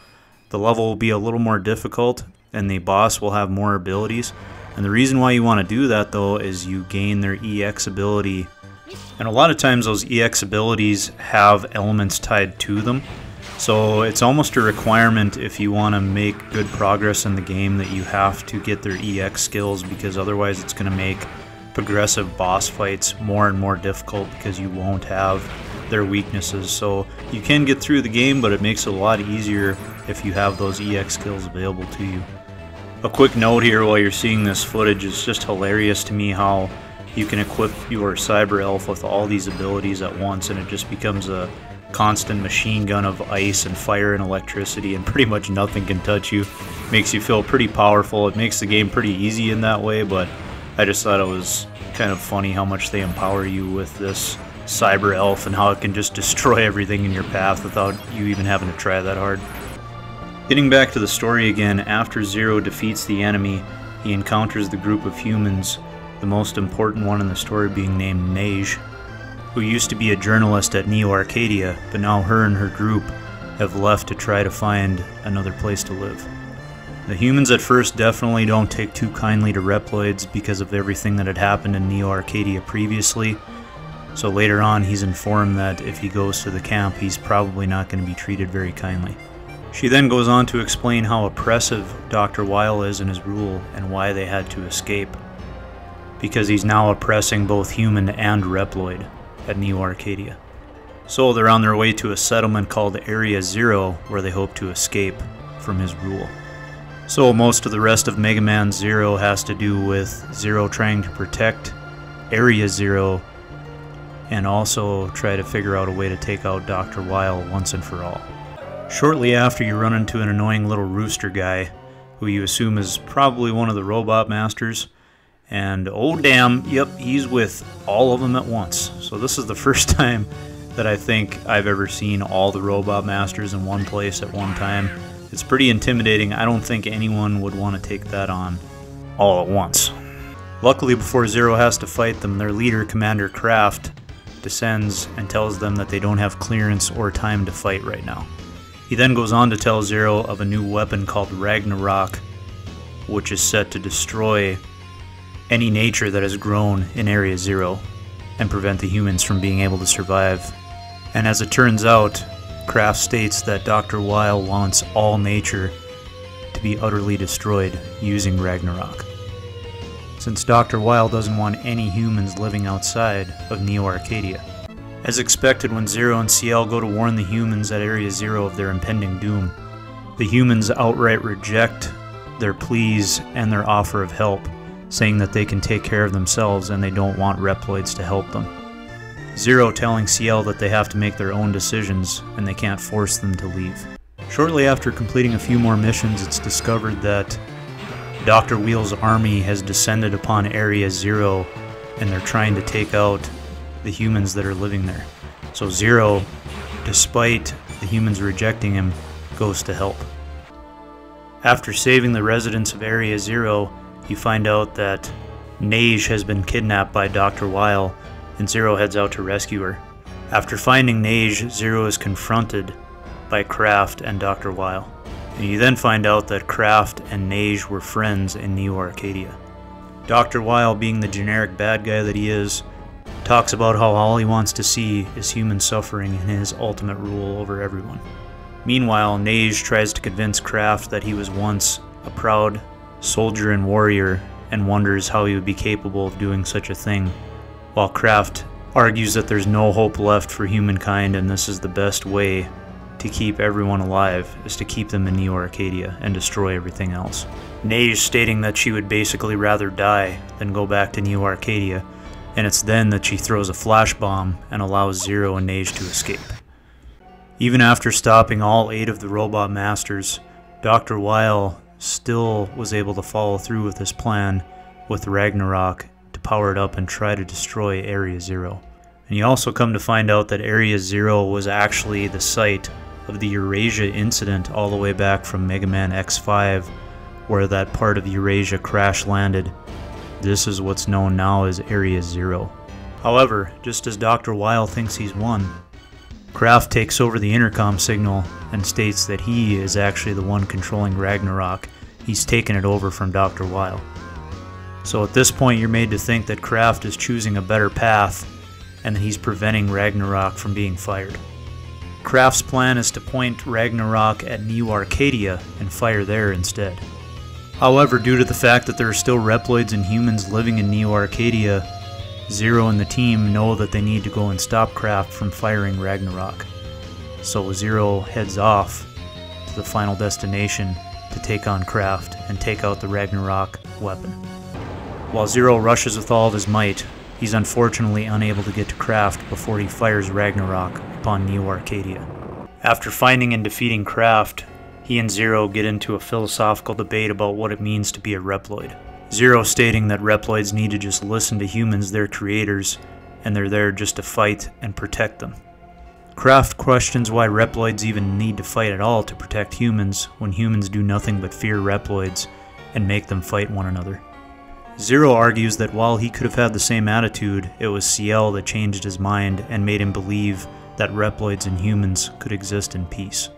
the level will be a little more difficult and the boss will have more abilities. And the reason why you want to do that though is you gain their EX ability. And a lot of times those EX abilities have elements tied to them. So it's almost a requirement if you want to make good progress in the game that you have to get their EX skills, because otherwise it's going to make progressive boss fights more and more difficult because you won't have their weaknesses. So you can get through the game, but it makes it a lot easier if you have those EX skills available to you. A quick note here while you're seeing this footage, it's just hilarious to me how you can equip your Cyber Elf with all these abilities at once, and it just becomes a constant machine gun of ice and fire and electricity, and pretty much nothing can touch you. Makes you feel pretty powerful. It makes the game pretty easy in that way, but I just thought it was kind of funny how much they empower you with this Cyber Elf and how it can just destroy everything in your path without you even having to try that hard. Getting back to the story again, after Zero defeats the enemy, he encounters the group of humans, the most important one in the story being named Neige, who used to be a journalist at Neo Arcadia, but now her and her group have left to try to find another place to live. The humans at first definitely don't take too kindly to Reploids because of everything that had happened in Neo Arcadia previously, so later on he's informed that if he goes to the camp he's probably not going to be treated very kindly. She then goes on to explain how oppressive Dr. Weil is in his rule and why they had to escape, because he's now oppressing both human and Reploid at Neo Arcadia. So they're on their way to a settlement called Area Zero where they hope to escape from his rule. So most of the rest of Mega Man Zero has to do with Zero trying to protect Area Zero and also try to figure out a way to take out Dr. Weil once and for all. Shortly after, you run into an annoying little rooster guy who you assume is probably one of the robot masters, and oh damn, yep, he's with all of them at once. So this is the first time that I think I've ever seen all the robot masters in one place at one time. It's pretty intimidating. I don't think anyone would want to take that on all at once. Luckily, before Zero has to fight them, their leader, Commander Kraft, descends and tells them that they don't have clearance or time to fight right now. He then goes on to tell Zero of a new weapon called Ragnarok, which is set to destroy any nature that has grown in Area Zero and prevent the humans from being able to survive. And as it turns out, Kraft states that Dr. Weil wants all nature to be utterly destroyed using Ragnarok. Since Dr. Weil doesn't want any humans living outside of Neo Arcadia. As expected, when Zero and CL go to warn the humans at Area Zero of their impending doom, the humans outright reject their pleas and their offer of help, saying that they can take care of themselves and they don't want Reploids to help them. Zero telling CL that they have to make their own decisions and they can't force them to leave. Shortly after completing a few more missions, it's discovered that Dr. Wheel's army has descended upon Area Zero and they're trying to take out the humans that are living there. So Zero, despite the humans rejecting him, goes to help. After saving the residents of Area Zero, you find out that Neige has been kidnapped by Dr. Weil, and Zero heads out to rescue her. After finding Neige, Zero is confronted by Kraft and Dr. Weil. And you then find out that Kraft and Neige were friends in Neo Arcadia. Dr. Weil, being the generic bad guy that he is, talks about how all he wants to see is human suffering in his ultimate rule over everyone. Meanwhile, Neige tries to convince Kraft that he was once a proud soldier and warrior and wonders how he would be capable of doing such a thing, while Kraft argues that there's no hope left for humankind and this is the best way to keep everyone alive is to keep them in Neo Arcadia and destroy everything else. Neige stating that she would basically rather die than go back to Neo Arcadia, and it's then that she throws a flash bomb and allows Zero and Neige to escape. Even after stopping all 8 of the robot masters, Dr. Weil still was able to follow through with his plan with Ragnarok to power it up and try to destroy Area Zero. And you also come to find out that Area Zero was actually the site of the Eurasia incident all the way back from Mega Man X5, where that part of Eurasia crash landed. This is what's known now as Area Zero. However, just as Dr. Weil thinks he's won, Kraft takes over the intercom signal and states that he is actually the one controlling Ragnarok. He's taken it over from Dr. Weil. So at this point you're made to think that Kraft is choosing a better path and that he's preventing Ragnarok from being fired. Kraft's plan is to point Ragnarok at Neo Arcadia and fire there instead. However, due to the fact that there are still Reploids and humans living in Neo Arcadia, Zero and the team know that they need to go and stop Kraft from firing Ragnarok. So Zero heads off to the final destination to take on Kraft and take out the Ragnarok weapon. While Zero rushes with all of his might, he's unfortunately unable to get to Kraft before he fires Ragnarok upon Neo Arcadia. After finding and defeating Kraft, he and Zero get into a philosophical debate about what it means to be a Reploid. Zero stating that Reploids need to just listen to humans, their creators, and they're there just to fight and protect them. Kraft questions why Reploids even need to fight at all to protect humans when humans do nothing but fear Reploids and make them fight one another. Zero argues that while he could have had the same attitude, it was Ciel that changed his mind and made him believe that Reploids and humans could exist in peace.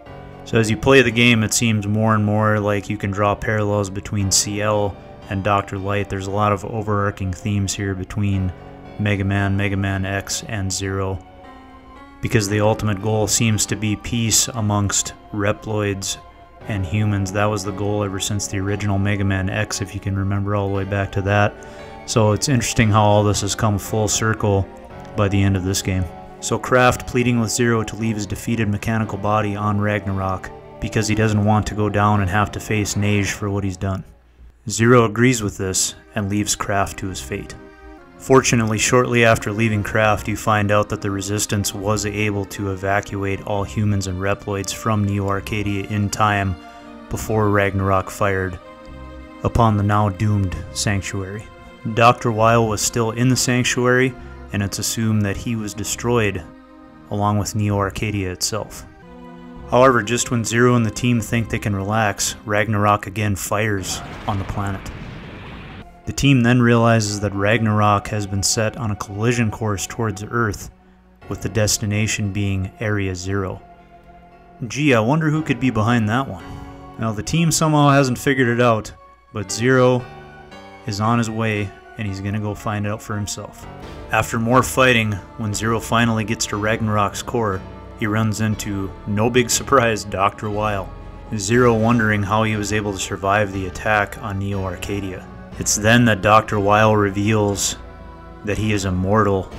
So as you play the game, it seems more and more like you can draw parallels between Ciel and Dr. Light. There's a lot of overarching themes here between Mega Man X, and Zero, because the ultimate goal seems to be peace amongst Reploids and humans. That was the goal ever since the original Mega Man X, if you can remember all the way back to that. So it's interesting how all this has come full circle by the end of this game. So Kraft pleading with Zero to leave his defeated mechanical body on Ragnarok because he doesn't want to go down and have to face Neige for what he's done. Zero agrees with this and leaves Kraft to his fate. Fortunately, shortly after leaving Kraft, you find out that the Resistance was able to evacuate all humans and Reploids from Neo Arcadia in time before Ragnarok fired upon the now doomed Sanctuary. Dr. Weil was still in the Sanctuary, and it's assumed that he was destroyed along with Neo Arcadia itself. However, just when Zero and the team think they can relax, Ragnarok again fires on the planet. The team then realizes that Ragnarok has been set on a collision course towards Earth, with the destination being Area Zero. Gee, I wonder who could be behind that one. Now, the team somehow hasn't figured it out, but Zero is on his way, and he's gonna go find out for himself. After more fighting, when Zero finally gets to Ragnarok's core, he runs into, no big surprise, Dr. Weil. Zero wondering how he was able to survive the attack on Neo Arcadia. It's then that Dr. Weil reveals that he is immortal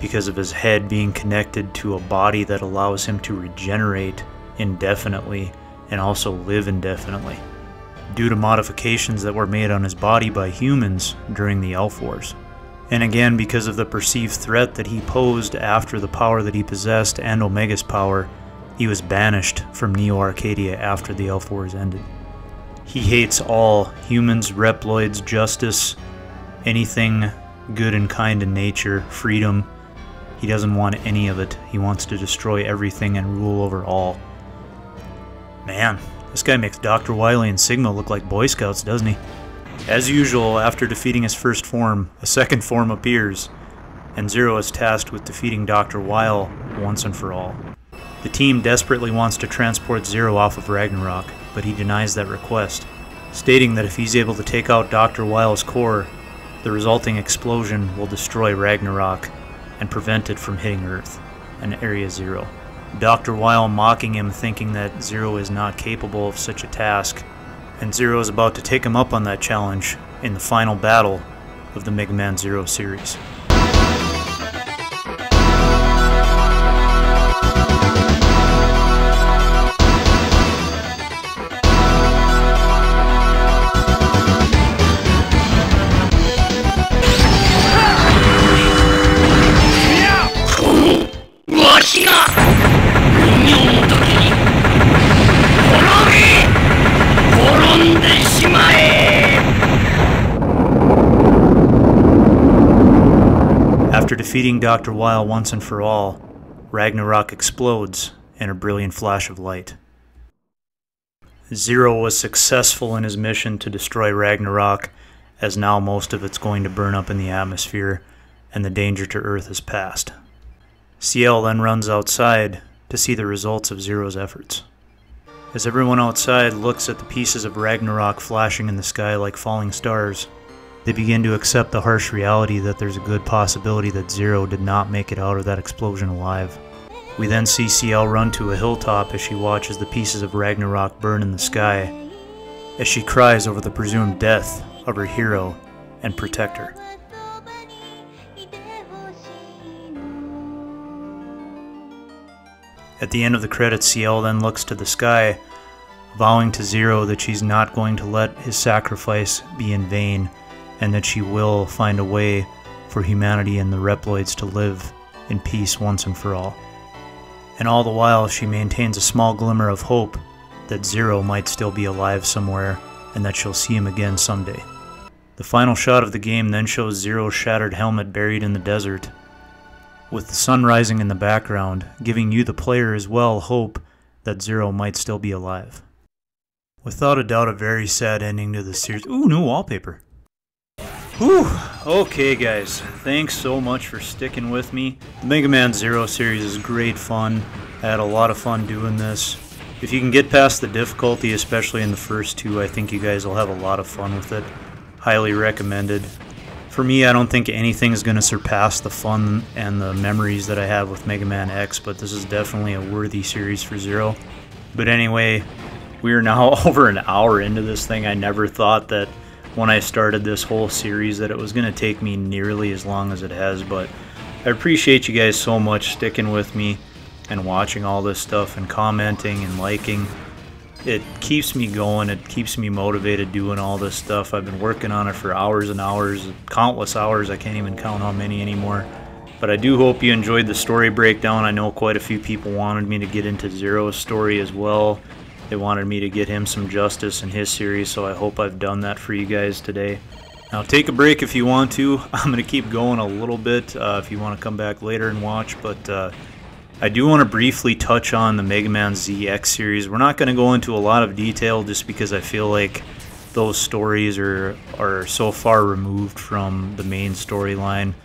because of his head being connected to a body that allows him to regenerate indefinitely and also live indefinitely, due to modifications that were made on his body by humans during the Elf Wars. And again, because of the perceived threat that he posed after the power that he possessed and Omega's power, he was banished from Neo Arcadia after the Elf Wars ended. He hates all humans, Reploids, justice, anything good and kind in nature, freedom. He doesn't want any of it. He wants to destroy everything and rule over all. Man, this guy makes Dr. Wily and Sigma look like Boy Scouts, doesn't he? As usual, after defeating his first form, a second form appears, and Zero is tasked with defeating Dr. Weil once and for all. The team desperately wants to transport Zero off of Ragnarok, but he denies that request, stating that if he's able to take out Dr. Weil's core, the resulting explosion will destroy Ragnarok and prevent it from hitting Earth and Area Zero. Dr. Weil mocking him, thinking that Zero is not capable of such a task, and Zero is about to take him up on that challenge in the final battle of the Mega Man Zero series. After defeating Dr. Weil once and for all, Ragnarok explodes in a brilliant flash of light. Zero was successful in his mission to destroy Ragnarok, as now most of it's going to burn up in the atmosphere, and the danger to Earth is past. Ciel then runs outside to see the results of Zero's efforts. As everyone outside looks at the pieces of Ragnarok flashing in the sky like falling stars, they begin to accept the harsh reality that there's a good possibility that Zero did not make it out of that explosion alive. We then see Ciel run to a hilltop as she watches the pieces of Ragnarok burn in the sky, as she cries over the presumed death of her hero and protector. At the end of the credits, Ciel then looks to the sky, vowing to Zero that she's not going to let his sacrifice be in vain, and that she will find a way for humanity and the Reploids to live in peace once and for all. And all the while she maintains a small glimmer of hope that Zero might still be alive somewhere and that she'll see him again someday. The final shot of the game then shows Zero's shattered helmet buried in the desert, with the sun rising in the background, giving you the player as well hope that Zero might still be alive. Without a doubt, a very sad ending to the series. Ooh, new wallpaper. Whew. Okay guys, thanks so much for sticking with me. The Mega Man Zero series is great fun. I had a lot of fun doing this. If you can get past the difficulty, especially in the first two, I think you guys will have a lot of fun with it. Highly recommended. For me, I don't think anything is going to surpass the fun and the memories that I have with Mega Man X, but this is definitely a worthy series for Zero. But anyway, we are now over an hour into this thing. I never thought that when I started this whole series that it was going to take me nearly as long as it has, but I appreciate you guys so much sticking with me and watching all this stuff and commenting and liking. It keeps me going, it keeps me motivated doing all this stuff. I've been working on it for hours and hours, countless hours. I can't even count how many anymore. But I do hope you enjoyed the story breakdown. I know quite a few people wanted me to get into Zero's story as well. They wanted me to get him some justice in his series, so I hope I've done that for you guys today. Now take a break if you want to. I'm going to keep going a little bit if you want to come back later and watch, but I do want to briefly touch on the Mega Man ZX series. We're not going to go into a lot of detail just because I feel like those stories are so far removed from the main storyline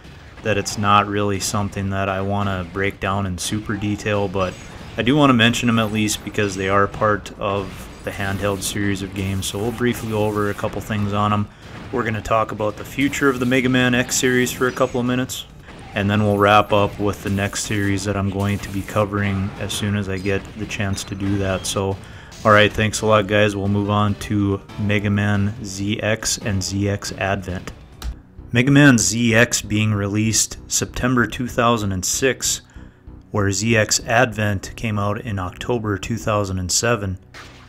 that it's not really something that I want to break down in super detail, but I do want to mention them at least because they are part of the handheld series of games, so we'll briefly go over a couple things on them. We're going to talk about the future of the Mega Man X series for a couple of minutes, and then we'll wrap up with the next series that I'm going to be covering as soon as I get the chance to do that. So, alright, thanks a lot guys. We'll move on to Mega Man ZX and ZX Advent. Mega Man ZX being released September 2006, where ZX Advent came out in October 2007,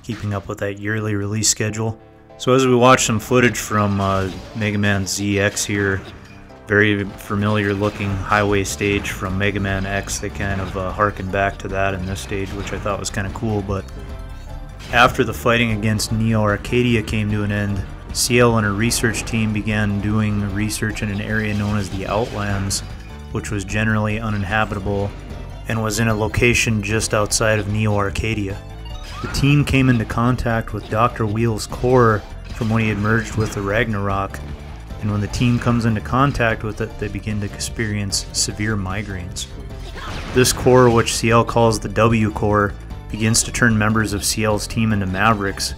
keeping up with that yearly release schedule. So as we watch some footage from Mega Man ZX here, very familiar looking highway stage from Mega Man X. They kind of harken back to that in this stage, which I thought was kind of cool. But after the fighting against Neo Arcadia came to an end, CL and her research team began doing research in an area known as the Outlands, which was generally uninhabitable and was in a location just outside of Neo Arcadia. The team came into contact with Dr. Wheel's core from when he had merged with the Ragnarok, and when the team comes into contact with it, they begin to experience severe migraines. This core, which CL calls the W core, begins to turn members of CL's team into mavericks,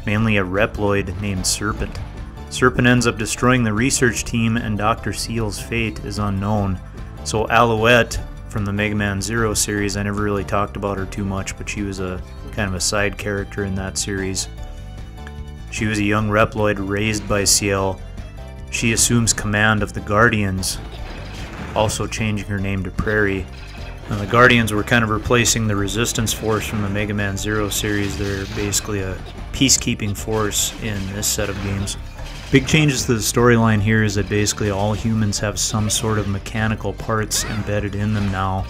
mainly a Reploid named Serpent. Serpent ends up destroying the research team, and Dr. CL's fate is unknown. So Alouette from the Mega Man Zero series, I never really talked about her too much, but she was a kind of a side character in that series. She was a young Reploid raised by CL. She assumes command of the Guardians, also changing her name to Prairie. Now, the Guardians were kind of replacing the Resistance Force from the Mega Man Zero series. They're basically a peacekeeping force in this set of games. Big changes to the storyline here is that basically all humans have some sort of mechanical parts embedded in them now.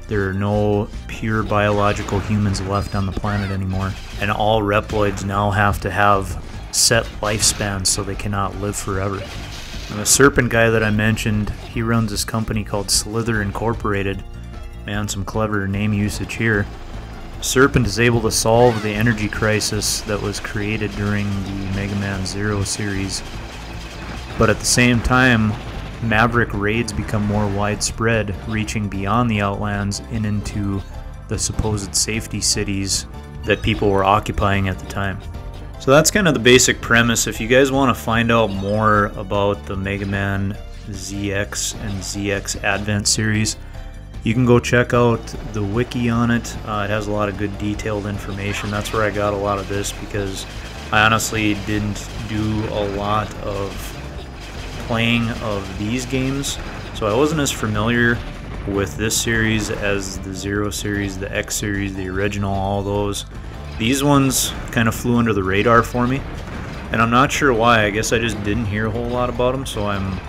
There are no pure biological humans left on the planet anymore, and all Reploids now have to have set lifespans so they cannot live forever. And the Serpent guy that I mentioned, he runs this company called Slither Incorporated. Man, some clever name usage here. Serpent is able to solve the energy crisis that was created during the Mega Man Zero series, but at the same time, Maverick raids become more widespread, reaching beyond the Outlands and into the supposed safety cities that people were occupying at the time. So that's kind of the basic premise. If you guys want to find out more about the Mega Man ZX and ZX Advent series, you can go check out the wiki on it. It has a lot of good detailed information. That's where I got a lot of this, because I honestly didn't do a lot of playing of these games, so I wasn't as familiar with this series as the Zero series, the X series, the original, all those. These ones kind of flew under the radar for me, and I'm not sure why. I guess I just didn't hear a whole lot about them, so I'm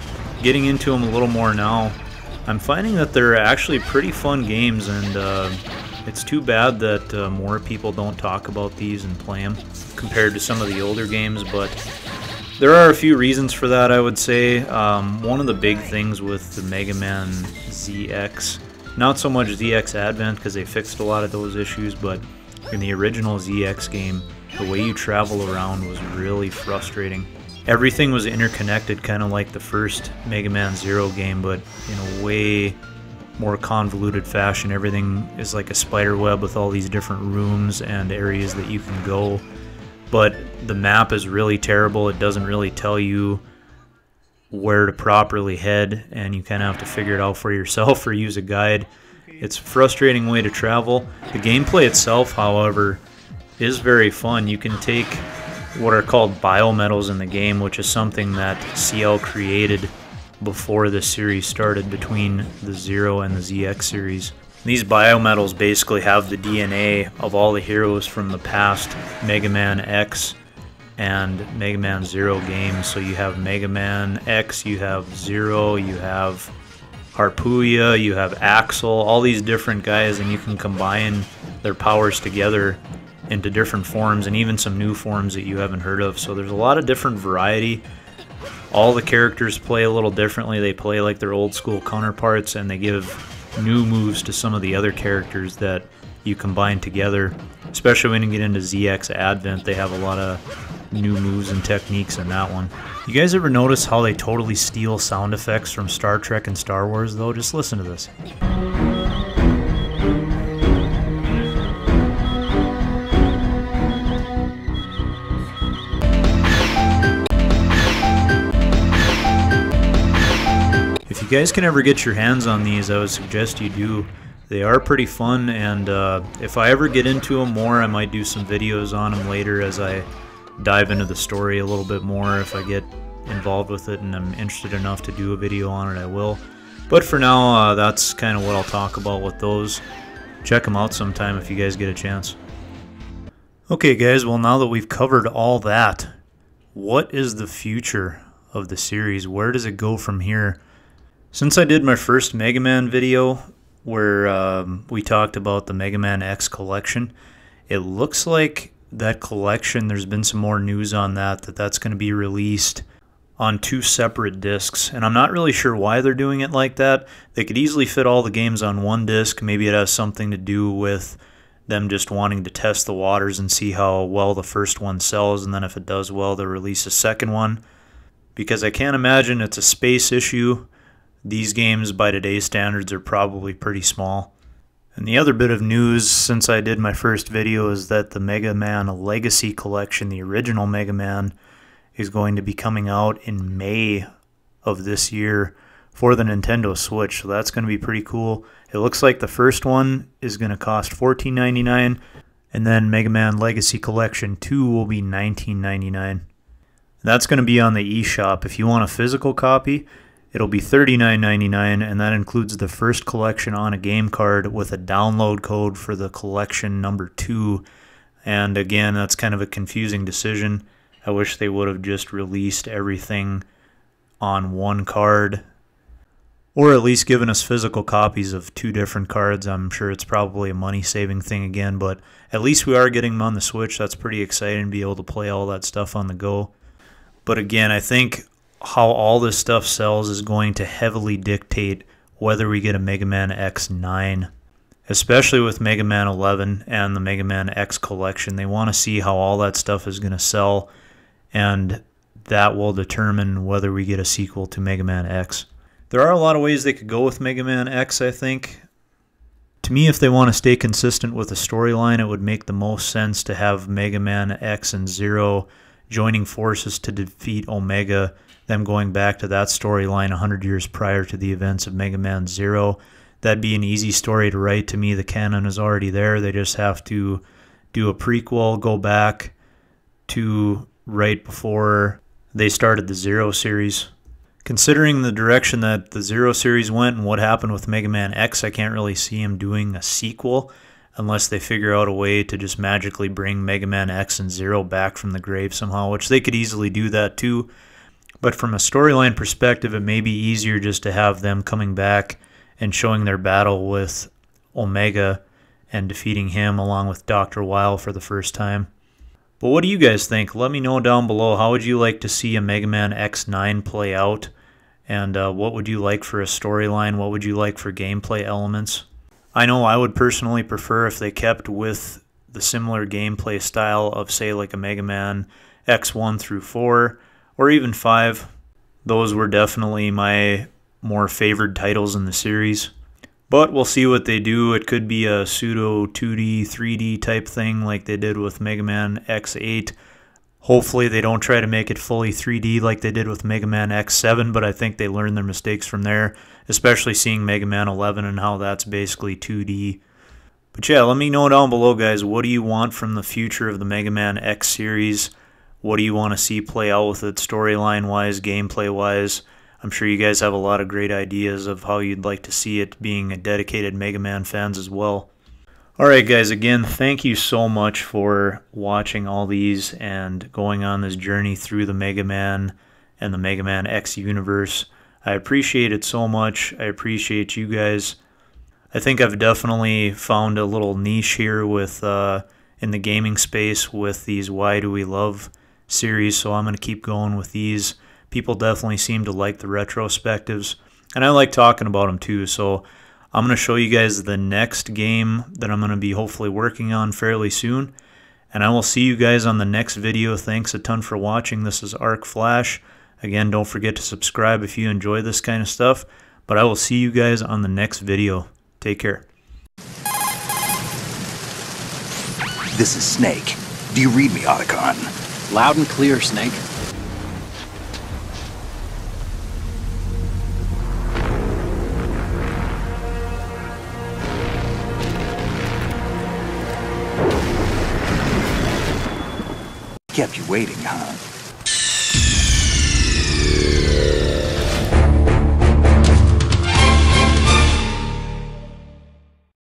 getting into them a little more now, I'm finding that they're actually pretty fun games, and it's too bad that more people don't talk about these and play them compared to some of the older games, but there are a few reasons for that, I would say. One of the big things with the Mega Man ZX, not so much ZX Advent because they fixed a lot of those issues, but in the original ZX game, the way you travel around was really frustrating. Everything was interconnected, kind of like the first Mega Man Zero game, but in a way more convoluted fashion. Everything is like a spider web with all these different rooms and areas that you can go. But the map is really terrible. It doesn't really tell you where to properly head, and you kind of have to figure it out for yourself or use a guide. It's a frustrating way to travel. The gameplay itself, however, is very fun. You can take what are called biometals in the game, which is something that CL created before the series started between the Zero and the ZX series. These biometals basically have the DNA of all the heroes from the past Mega Man X and Mega Man Zero games. So you have Mega Man X, you have Zero, you have Harpuya, you have Axel, all these different guys, and you can combine their powers together into different forms and even some new forms that you haven't heard of. So there's a lot of different variety. All the characters play a little differently. They play like their old school counterparts, and they give new moves to some of the other characters that you combine together. Especially when you get into ZX Advent, they have a lot of new moves and techniques in that one. You guys ever notice how they totally steal sound effects from Star Trek and Star Wars though? Just listen to this. If you guys can ever get your hands on these, I would suggest you do. They are pretty fun, and if I ever get into them more, I might do some videos on them later as I dive into the story a little bit more. If I get involved with it and I'm interested enough to do a video on it, I will. But for now, that's kind of what I'll talk about with those. Check them out sometime if you guys get a chance. Okay guys, well now that we've covered all that, what is the future of the series? Where does it go from here? Since I did my first Mega Man video where we talked about the Mega Man X collection, it looks like that collection, there's been some more news on that's going to be released on 2 separate discs, and I'm not really sure why they're doing it like that. They could easily fit all the games on one disc. Maybe it has something to do with them just wanting to test the waters and see how well the first one sells, and then if it does well, they'll release a second one. Because I can't imagine it's a space issue. These games, by today's standards, are probably pretty small. And the other bit of news since I did my first video is that the Mega Man Legacy Collection, the original Mega Man, is going to be coming out in May of this year for the Nintendo Switch. So that's going to be pretty cool. It looks like the first one is going to cost $14.99, and then Mega Man Legacy Collection 2 will be $19.99. That's going to be on the eShop. If you want a physical copy, it'll be $39.99, and that includes the first collection on a game card with a download code for the collection number 2. And again, that's kind of a confusing decision. I wish they would have just released everything on one card, or at least given us physical copies of 2 different cards. I'm sure it's probably a money-saving thing again, but at least we are getting them on the Switch. That's pretty exciting to be able to play all that stuff on the go. But again, I think how all this stuff sells is going to heavily dictate whether we get a Mega Man X9, especially with Mega Man 11 and the Mega Man X collection. They want to see how all that stuff is going to sell, and that will determine whether we get a sequel to Mega Man X. There are a lot of ways they could go with Mega Man X, I think. To me, if they want to stay consistent with the storyline, it would make the most sense to have Mega Man X and Zero joining forces to defeat Omega, them going back to that storyline 100 years prior to the events of Mega Man Zero. That'd be an easy story to write. To me, the canon is already there. They just have to do a prequel, go back to right before they started the Zero series. Considering the direction that the Zero series went and what happened with Mega Man X, I can't really see him doing a sequel unless they figure out a way to just magically bring Mega Man X and Zero back from the grave somehow, which they could easily do that too. But from a storyline perspective, it may be easier just to have them coming back and showing their battle with Omega and defeating him along with Dr. Weil for the first time. But what do you guys think? Let me know down below. How would you like to see a Mega Man X9 play out? And what would you like for a storyline? What would you like for gameplay elements? I know I would personally prefer if they kept with the similar gameplay style of, say, like a Mega Man X1 through 4, or even 5. Those were definitely my more favored titles in the series. But we'll see what they do. It could be a pseudo 2D, 3D type thing like they did with Mega Man X8. Hopefully they don't try to make it fully 3D like they did with Mega Man X7, but I think they learned their mistakes from there, especially seeing Mega Man 11 and how that's basically 2D. But yeah, let me know down below, guys, what do you want from the future of the Mega Man X series? What do you want to see play out with it storyline-wise, gameplay-wise? I'm sure you guys have a lot of great ideas of how you'd like to see it, being a dedicated Mega Man fans as well. Alright guys, again, thank you so much for watching all these and going on this journey through the Mega Man and the Mega Man X universe. I appreciate it so much. I appreciate you guys. I think I've definitely found a little niche here with in the gaming space with these Why Do We Love series, so I'm going to keep going with these. People definitely seem to like the retrospectives, and I like talking about them too, so I'm going to show you guys the next game that I'm going to be hopefully working on fairly soon, and I will see you guys on the next video. Thanks a ton for watching. This is Arc Flash. Again, don't forget to subscribe if you enjoy this kind of stuff, but I will see you guys on the next video. Take care. This is Snake. Do you read me, Otacon? Loud and clear, Snake. Kept you waiting, huh?